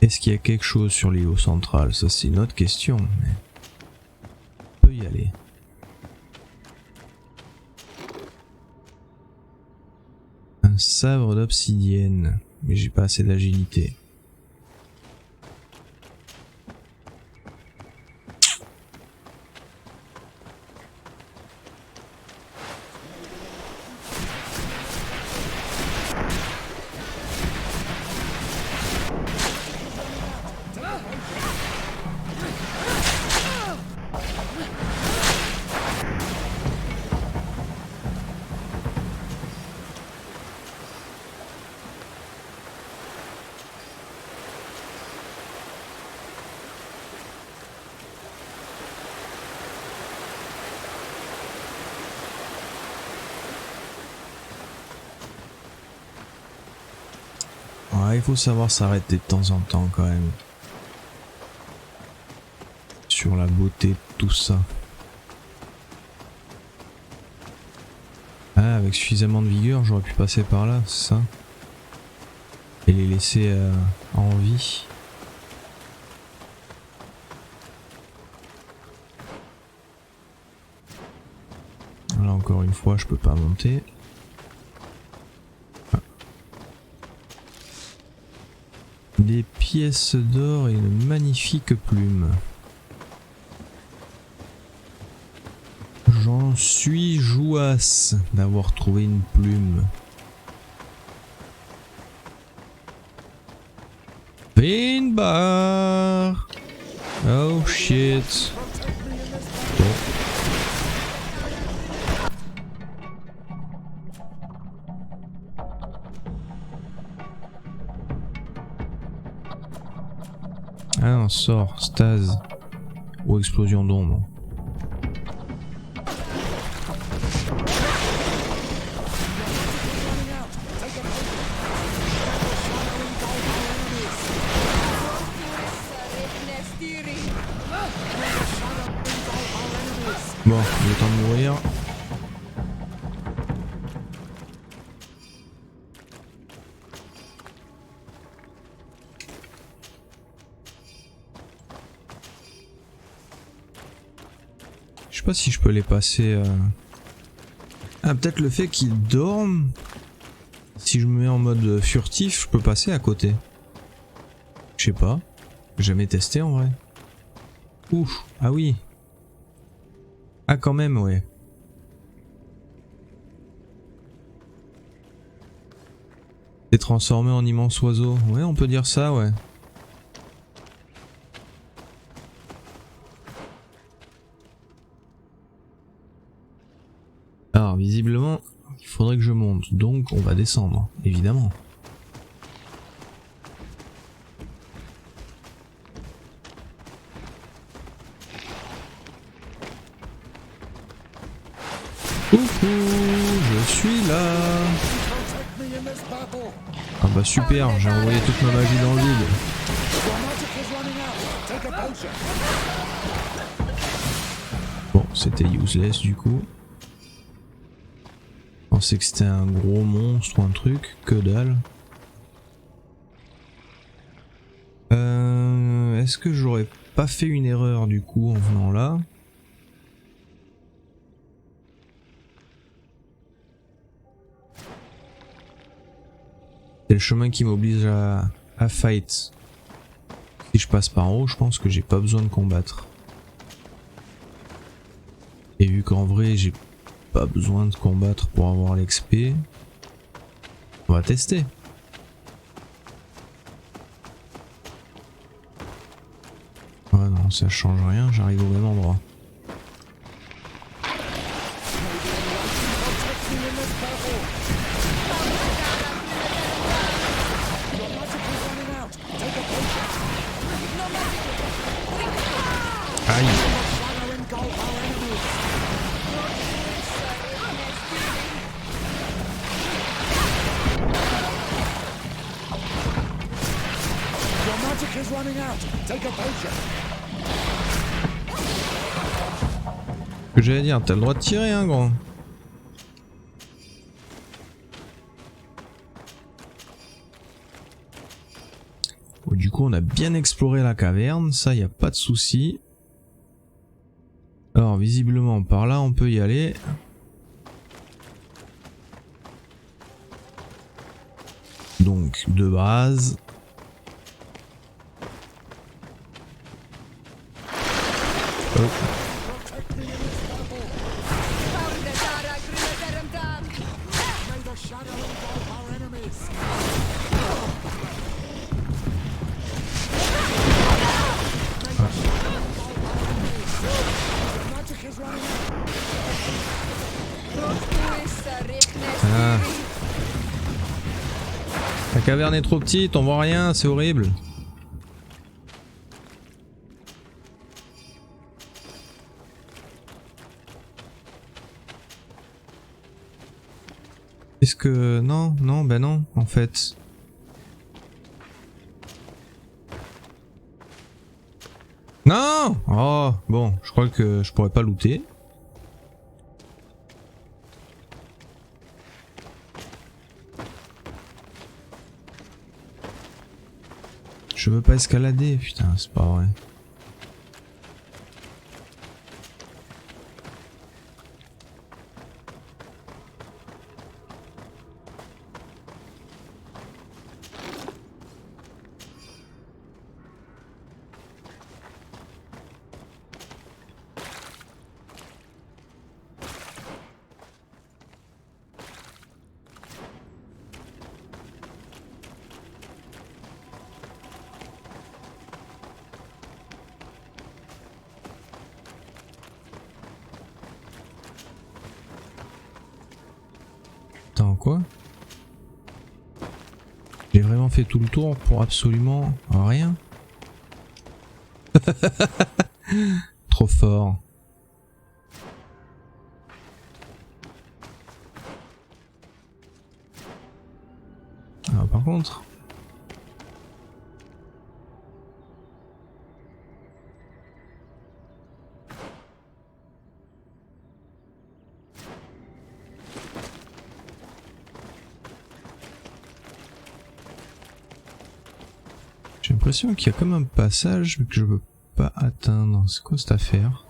Est-ce qu'il y a quelque chose sur l'îlot central? Ça c'est une autre question, mais on peut y aller. Un sabre d'obsidienne, mais j'ai pas assez d'agilité. Ouais, il faut savoir s'arrêter de temps en temps quand même. Sur la beauté de tout ça. Ah, avec suffisamment de vigueur, j'aurais pu passer par là, c'est ça? Et les laisser en vie. Là encore une fois, je peux pas monter. Des pièces d'or et une magnifique plume. J'en suis jouasse d'avoir trouvé une plume. Vinbar! Oh shit! Bon. Ah non, sort, stase ou explosion d'ombre. Bon, il est temps de mourir. Je sais pas si je peux les passer. Ah, peut-être le fait qu'ils dorment Si je me mets en mode furtif, je peux passer à côté. Je sais pas. Jamais testé en vrai. Ouf, ah oui. Ah quand même, ouais. T'es transformé en immense oiseau. Ouais, on peut dire ça, ouais. Alors, visiblement, il faudrait que je monte. Donc, on va descendre, évidemment. Coucou, je suis là. Ah bah super, j'ai envoyé toute ma magie dans le vide. Bon, c'était useless du coup. Je pensais que c'était un gros monstre ou un truc, que dalle. Est-ce que j'aurais pas fait une erreur du coup en venant là? C'est le chemin qui m'oblige à fight. Si je passe par en haut, je pense que j'ai pas besoin de combattre. Et vu qu'en vrai j'ai pas besoin de combattre pour avoir l'XP, on va tester. Ouais non, ça change rien, j'arrive au même endroit. Aïe. Ce que j'allais dire, t'as le droit de tirer, hein, grand. Bon, du coup, on a bien exploré la caverne, ça, y a pas de souci. Alors, visiblement, par là, on peut y aller. Donc, de base. Oh. Ah. La caverne est trop petite, on voit rien, c'est horrible. Est-ce que... Non, non, ben non, en fait. Non! Oh, bon, je crois que je pourrais pas looter. Je veux pas escalader, putain, c'est pas vrai. Attends, quoi? J'ai vraiment fait tout le tour pour absolument rien? Trop fort. Ah, par contre... J'ai l'impression qu'il y a comme un passage mais que je peux pas atteindre. C'est quoi cette affaire?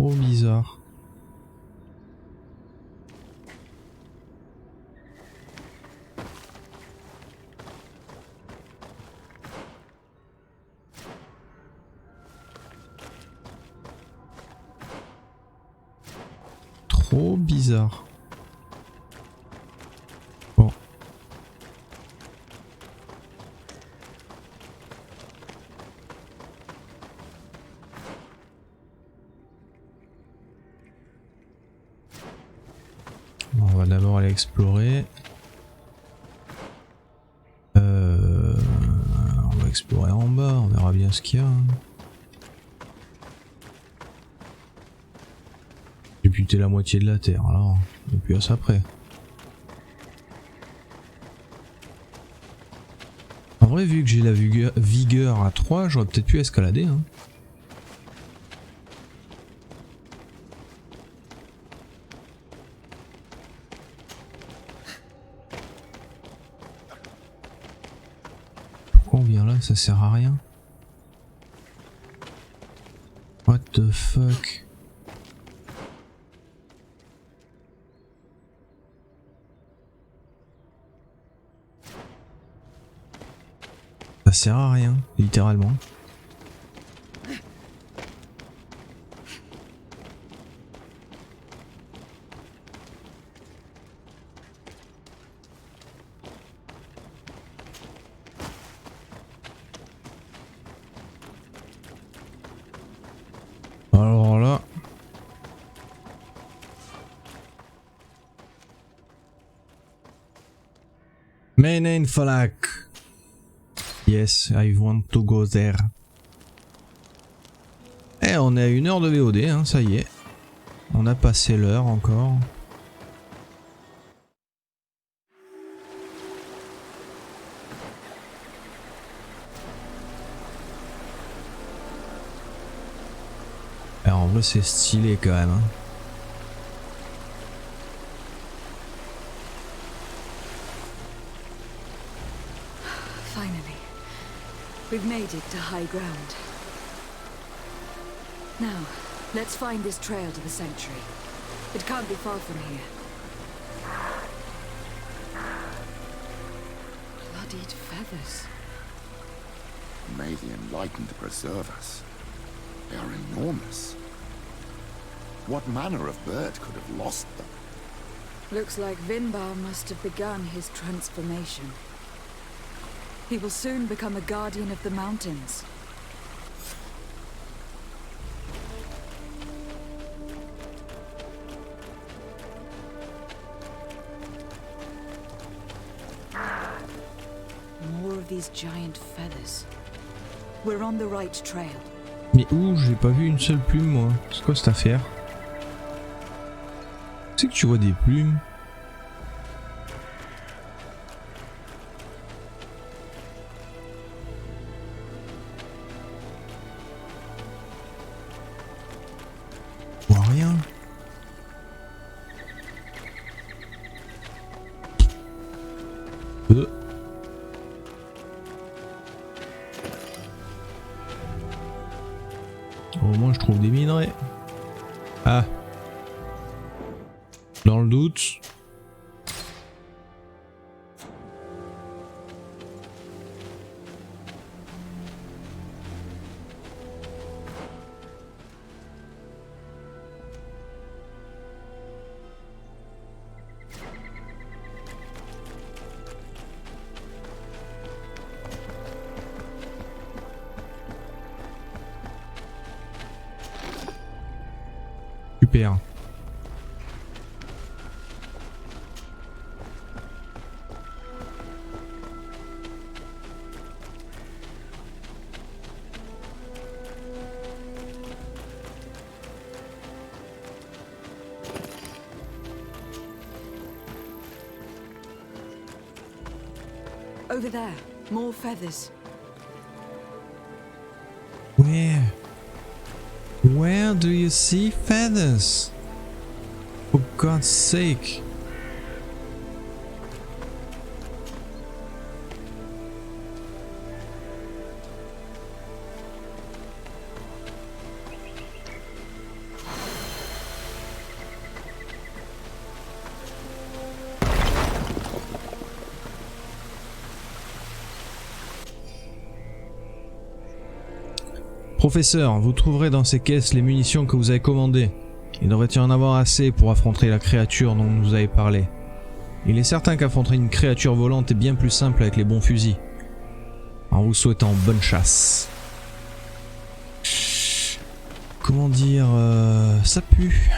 Trop bizarre. Trop bizarre. Bon. On va d'abord aller explorer. On va explorer en bas, on verra bien ce qu'il y a. J'ai buté la moitié de la terre alors, et puis à ça après. En vrai, vu que j'ai la vigueur à 3, j'aurais peut-être pu escalader. Hein. Pourquoi on vient là? Ça sert à rien. What the fuck? Ça sert à rien, littéralement. Alors là... Meinen Falak. Yes, I want to go there. Eh, on est à 1 heure de VOD, hein, ça y est. On a passé l'heure encore. Alors, en vrai, c'est stylé quand même. Hein. We've made it to high ground. Now, let's find this trail to the sanctuary. It can't be far from here. Bloodied feathers. May the Enlightened preserve us. They are enormous. What manner of bird could have lost them? Looks like Vinbar must have begun his transformation. He will soon become a guardian of the mountains. More of these giant feathers. We're on the right trail. Mais où? J'ai pas vu une seule plume moi. C'est quoi cette affaire? C'est que tu vois des plumes. Rien. Au moins je trouve des minerais. Ah. Dans le doute. Super. Over there, more feathers. Where? Where do you see feathers? For God's sake. Professeur, vous trouverez dans ces caisses les munitions que vous avez commandées. Il devrait y en avoir assez pour affronter la créature dont vous avez parlé. Il est certain qu'affronter une créature volante est bien plus simple avec les bons fusils. En vous souhaitant bonne chasse. Comment dire, ça pue.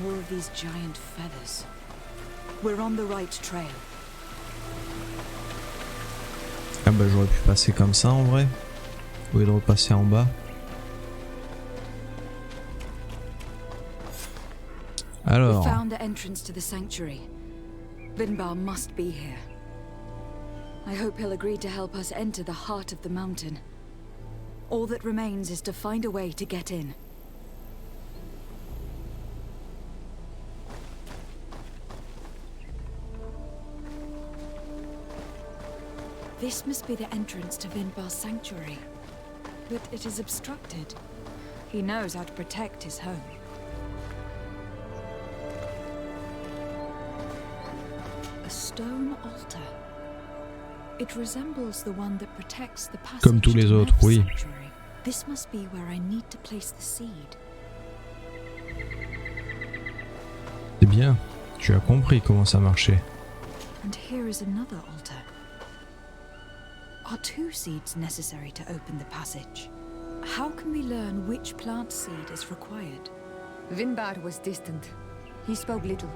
More of these giant feathers. We're on the right trail. Ah bah j'aurais pu passer comme ça en vrai. Au lieu de repasser en bas. Alors. We found the entrance to the sanctuary. Vinbar must be here. I hope he'll agree to help us enter the heart of the mountain. All that remains is to find a way to get in. This must be the entrance to Vinbar's sanctuary. But it is obstructed. He knows how to protect his home. A stone altar. It resembles the one that protects the passage. Comme tous les autres, oui. This must be where I need to place the seed. C'est bien. Tu as compris comment ça marchait. And here is another altar. Are 2 seeds necessary to open the passage? How can we learn which plant seed is required? Vinbar was distant. He spoke little.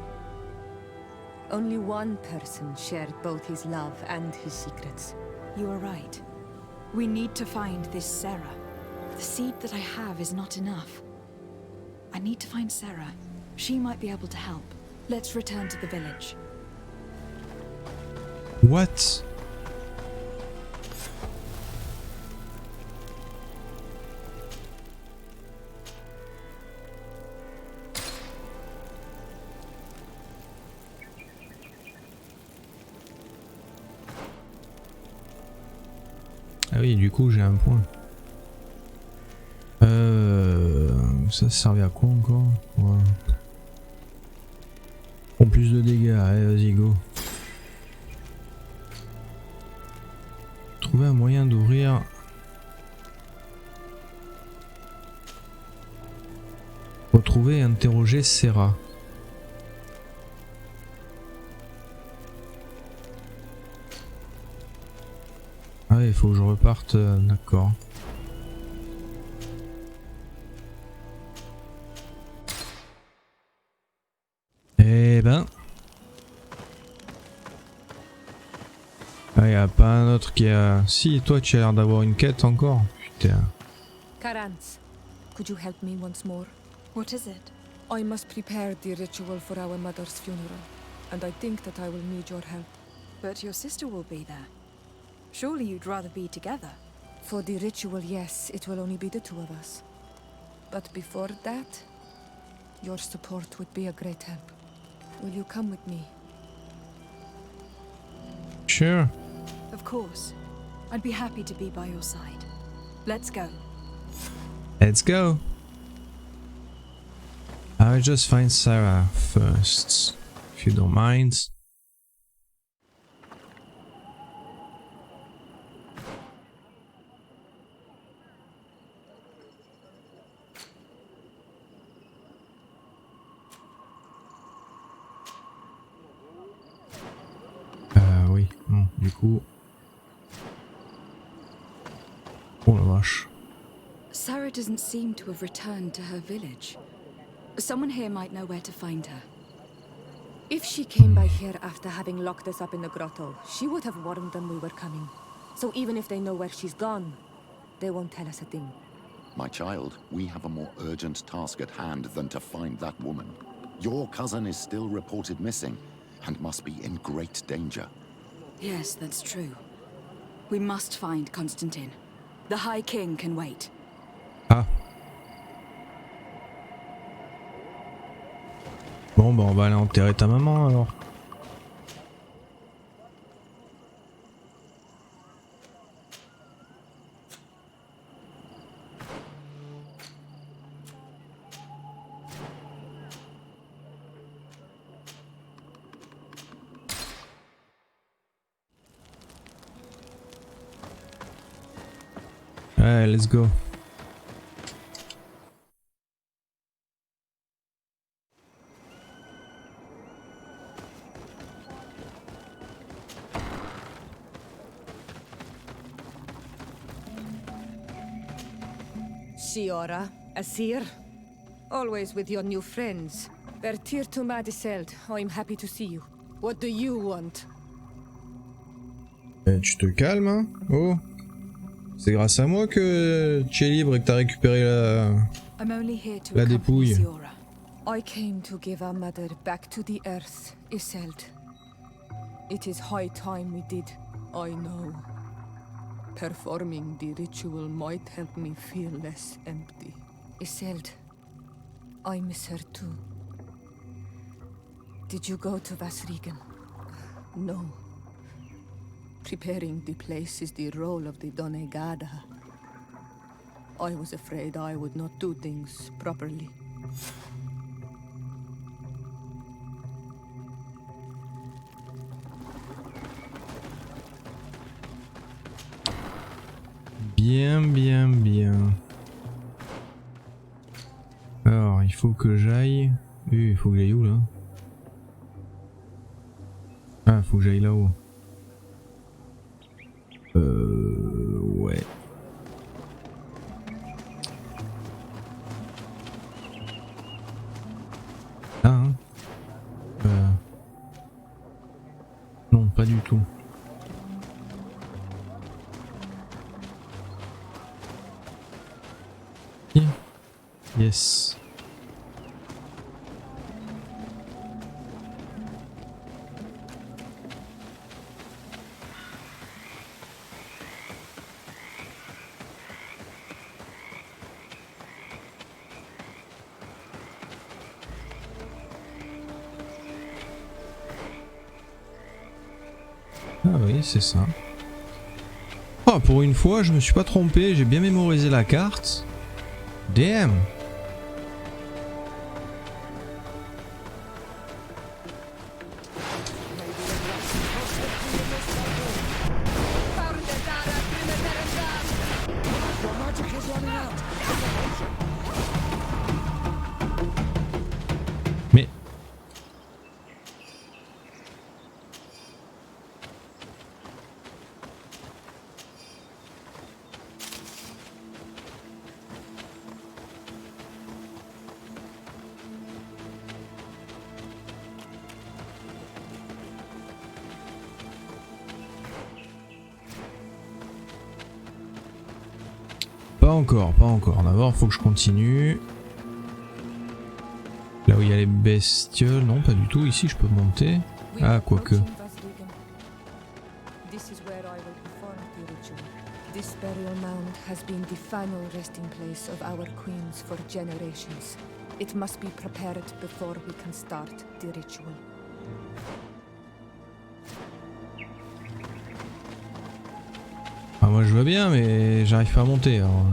Only one person shared both his love and his secrets. You are right. We need to find this Sarah. The seed that I have is not enough. I need to find Sarah. She might be able to help. Let's return to the village. What? Ah oui, du coup j'ai un point. Ça servait à quoi encore? Ouais. Prends plus de dégâts, allez vas-y go. Trouver un moyen d'ouvrir. Retrouver et interroger Serra. Ah il faut que je reparte, d'accord. Eh ben... Ah y'a pas un autre qui a... Si, toi tu as l'air d'avoir une quête encore. Putain. Karantz, could you help me once more? What is it? I must prepare the ritual for our mother's funeral, and I think that I will need your help. But your sister will be there. Surely you'd rather be together. For the ritual, yes, it will only be the 2 of us. But before that, your support would be a great help. Will you come with me? Sure. Of course. I'd be happy to be by your side. Let's go. Let's go. I'll just find Sarah first, if you don't mind. Oui, non, du coup... Oh la vache. Sarah doesn't seem to have returned to her village. Someone here might know where to find her. If she came by here after having locked us up in the grotto, she would have warned them we were coming. So even if they know where she's gone, they won't tell us a thing. My child, we have a more urgent task at hand than to find that woman. Your cousin is still reported missing, and must be in great danger. Yes, that's true. We must find Constantine. The High King can wait. Ah. Bon bah on va aller enterrer ta maman alors. Ouais, let's go. Siora, Asir, always with your new friends. Bertir to Madiseld, I'm happy to see you. What do you want? Tu te calmes, hein? Oh! C'est grâce à moi que tu es libre et que t'as récupéré la dépouille. I came to give our mother back to the earth, Iselt. It is high time we did, I know. Performing the ritual might help me feel less empty. Iselt, I miss her too. Did you go to Vasrigan? No. Preparing the place is the role of the Donegada. I was afraid I would not do things properly. Bien. Alors, il faut que j'aille... il faut que j'aille où là? Ah, faut que j'aille là-haut. Ouais. Ah, hein. Non, pas du tout. Yes. Ah oui, c'est ça. Oh, pour une fois, je me suis pas trompé, j'ai bien mémorisé la carte. Damn. Mais... Pas encore. D'abord, faut que je continue. Là où il y a les bestioles, non, pas du tout. Ici, je peux monter. Ah, quoique. This is where I will perform the ritual. This burial mound has been the final resting place of our queens for generations. It must be prepared before we can start the ritual. Ah, moi je vois bien, mais j'arrive pas à monter. Alors,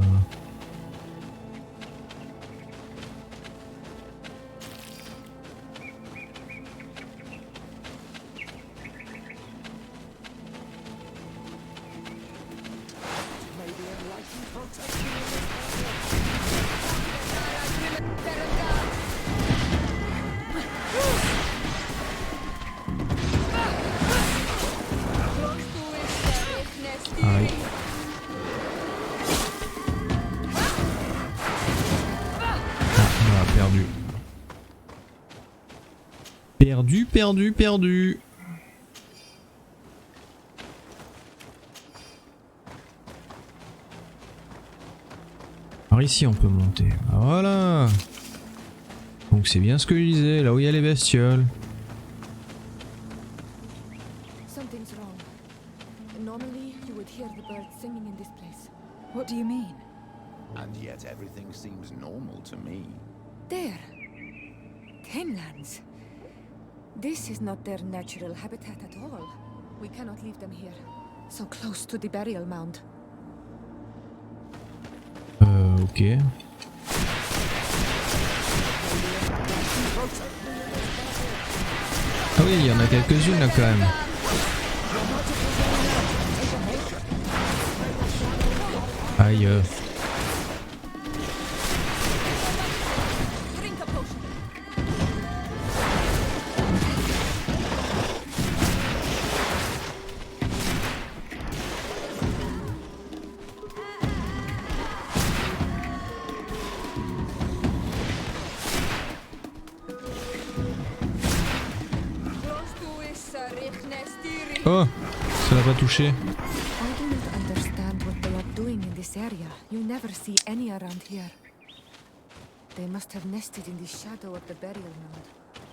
perdu. Alors ici on peut monter. Voilà. Donc c'est bien ce que je disais, là où il y a les bestioles. Something's wrong. Normally you would hear the birds singing in this place. What do you mean? And yet everything seems normal to me. There. Tenlands. This is not their natural habitat at all. We cannot leave them here. So close to the burial mound. Ok. Ah oui, il y en a quelques-unes là quand même. Aïe. Oh, ça l'a pas touché. I do not understand what they are doing in this area. You never see any around here. They must have nested in the shadow of the burial mound.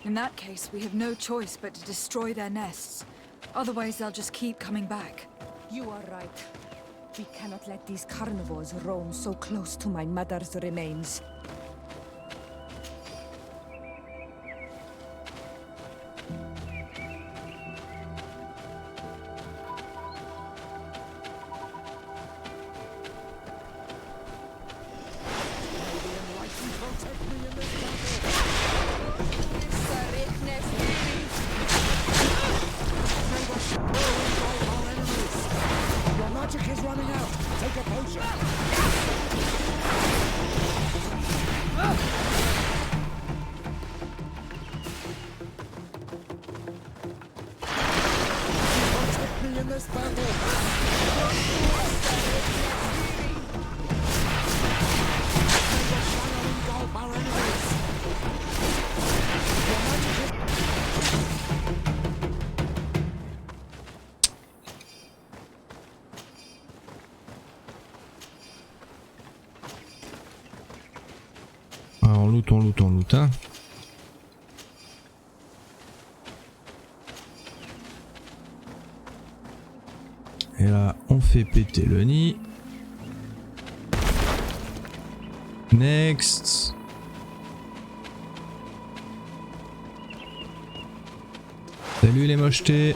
In that case, we have no choice but to destroy their nests. Otherwise, they'll just keep coming back. You are right. We cannot let these carnivores roam so close to my mother's remains. Your magic is running out. Take a potion. Protect me in this battle. Our enemies. Your magic is... Alors, on loot, hein. Et là, on fait péter le nid. Next. Salut les mochetés.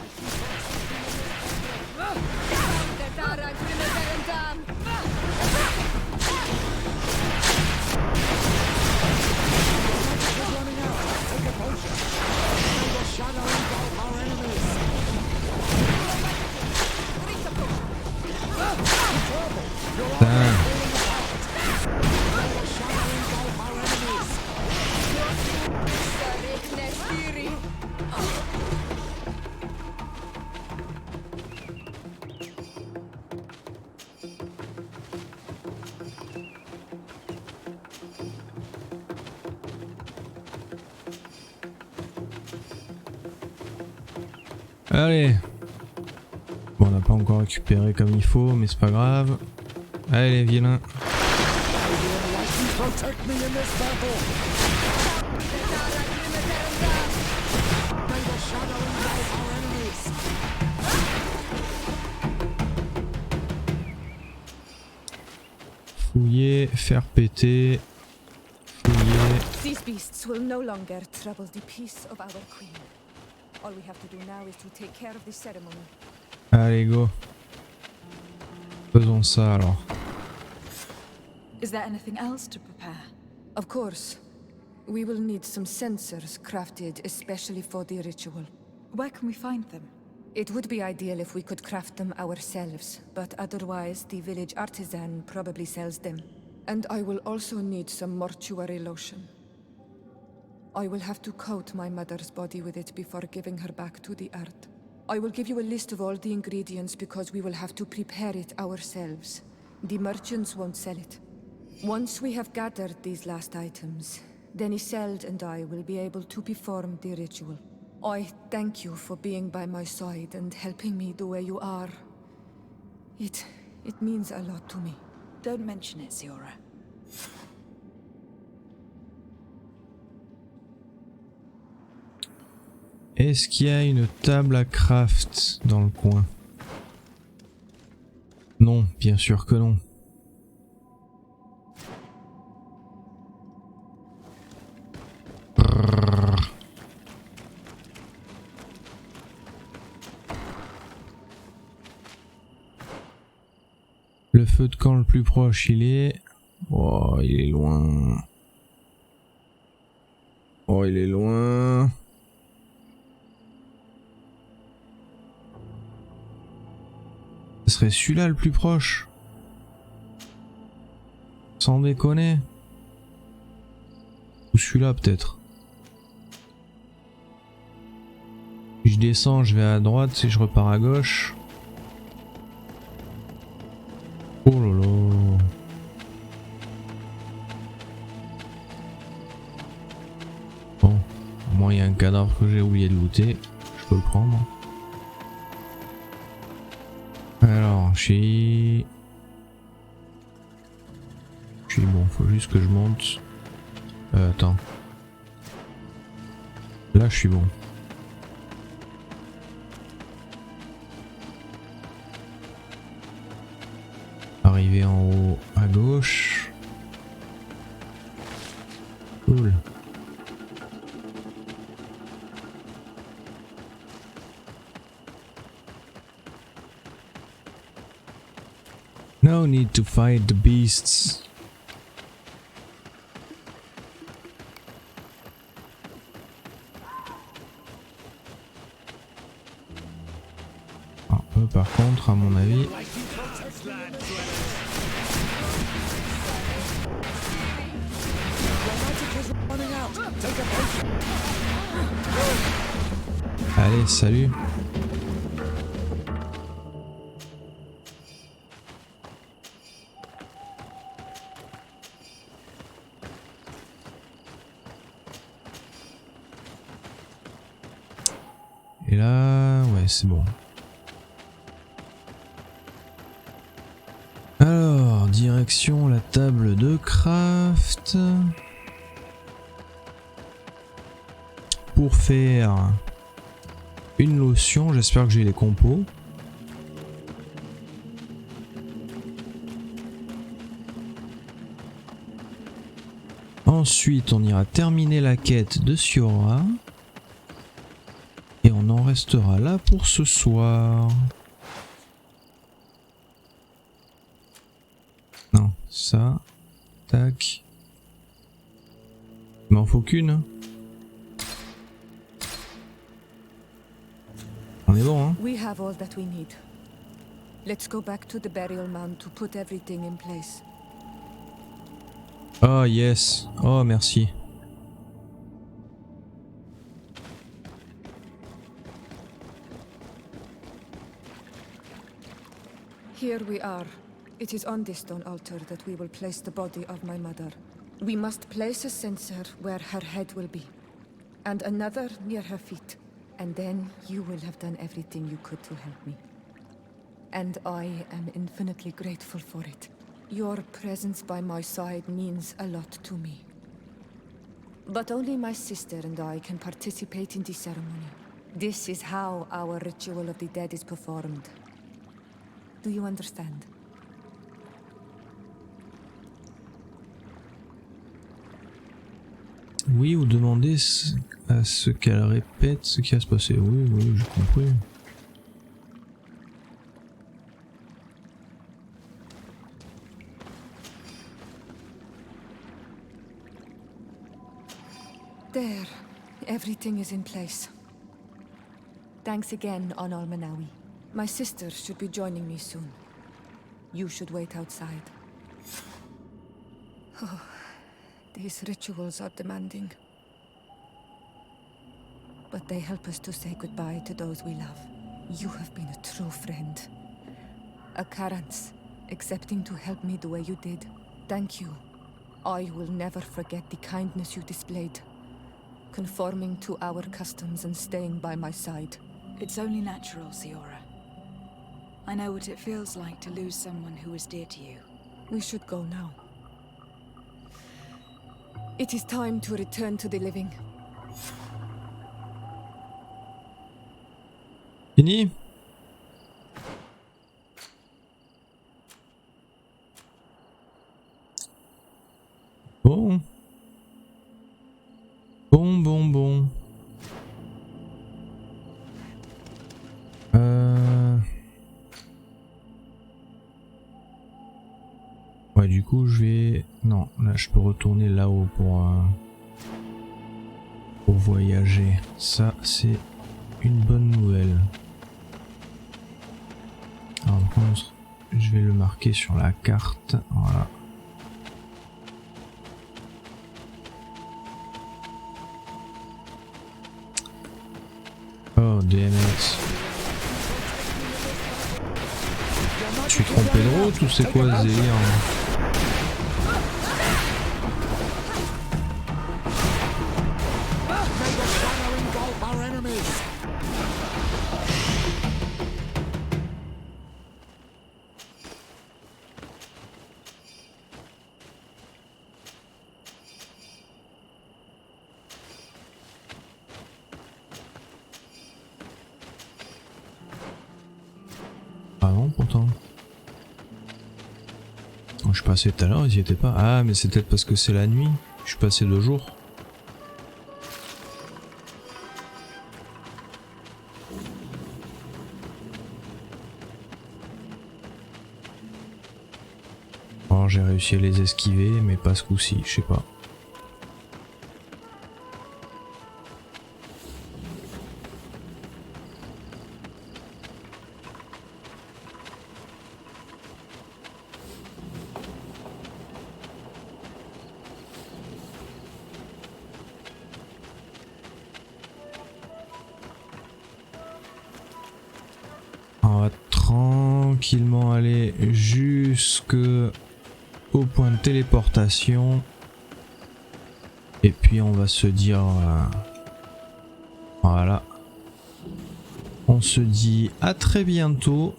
Allez. Bon, on n'a pas encore récupéré comme il faut, mais c'est pas grave. Allez, vilain. Fouiller, faire péter. Fouiller. These beasts will no longer trouble the peace of our queen. All we have to do now is to take care of the ceremony. Allez, go. Faisons ça alors. Is there anything else to prepare? Of course. We will need some censers crafted especially for the ritual. Where can we find them? It would be ideal if we could craft them ourselves, but otherwise the village artisan probably sells them. And I will also need some mortuary lotion. I will have to coat my mother's body with it before giving her back to the earth. I will give you a list of all the ingredients because we will have to prepare it ourselves. The merchants won't sell it. Once we have gathered these last items, then Isolde and I will be able to perform the ritual. I thank you for being by my side and helping me the way you are. It means a lot to me. Don't mention it, Siora. Est-ce qu'il y a une table à craft dans le coin? Non, bien sûr que non. Le feu de camp le plus proche, il est... Oh, il est loin. Oh, il est loin. Ce serait celui-là le plus proche. Sans déconner. Ou celui-là peut-être. Je descends, je vais à droite et je repars à gauche. Oh là là. Bon, au moins il y a un cadavre que j'ai oublié de looter. Je peux le prendre. Alors, je suis bon, faut juste que je monte. Attends. Là, je suis bon. Arrivé en haut à gauche. Cool. No need to fight the beasts. Eux par contre, à mon avis... Allez, salut. Et là, ouais, c'est bon. Alors, direction la table de craft. Pour faire une lotion, j'espère que j'ai les compos. Ensuite, on ira terminer la quête de Siora. Et on en restera là pour ce soir. Non, ça. Tac. Il m'en faut qu'une. Hein. On est bon, hein? We have all that we need. Let's go back to the burial mound to put everything in place. Oh yes. Oh merci. Here we are. It is on this stone altar that we will place the body of my mother. We must place a censer where her head will be, and another near her feet. And then you will have done everything you could to help me. And I am infinitely grateful for it. Your presence by my side means a lot to me. But only my sister and I can participate in the ceremony. This is how our ritual of the dead is performed. Do you understand? Oui, ou demander à ce qu'elle répète ce qui va se passer. Oui, oui, j'ai compris. There, everything is in place. Thanks again, Onol Manawi. My sister should be joining me soon. You should wait outside. Oh, these rituals are demanding. But they help us to say goodbye to those we love. You have been a true friend. A Karans, accepting to help me the way you did. Thank you. I will never forget the kindness you displayed. Conforming to our customs and staying by my side. It's only natural, Siora. I know what it feels like to lose someone who is dear to you. We should go now. It is time to return to the living. Fini? Bon. Bon. Ouais, du coup, je vais... Non, là, je peux retourner là-haut pour voyager. Ça, c'est une bonne nouvelle. Alors, par contre, je vais le marquer sur la carte. Voilà. DMX. Je suis trompé de route ou c'est quoi ce délire? Ah non, pourtant. Je suis passé tout à l'heure, ils y étaient pas. Ah, mais c'est peut-être parce que c'est la nuit. Je suis passé 2 jours. Alors j'ai réussi à les esquiver, mais pas ce coup-ci, je sais pas. On va tranquillement aller jusque au point de téléportation. Et puis on va se dire... voilà. On se dit à très bientôt.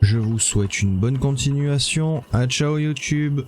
Je vous souhaite une bonne continuation. À ciao YouTube.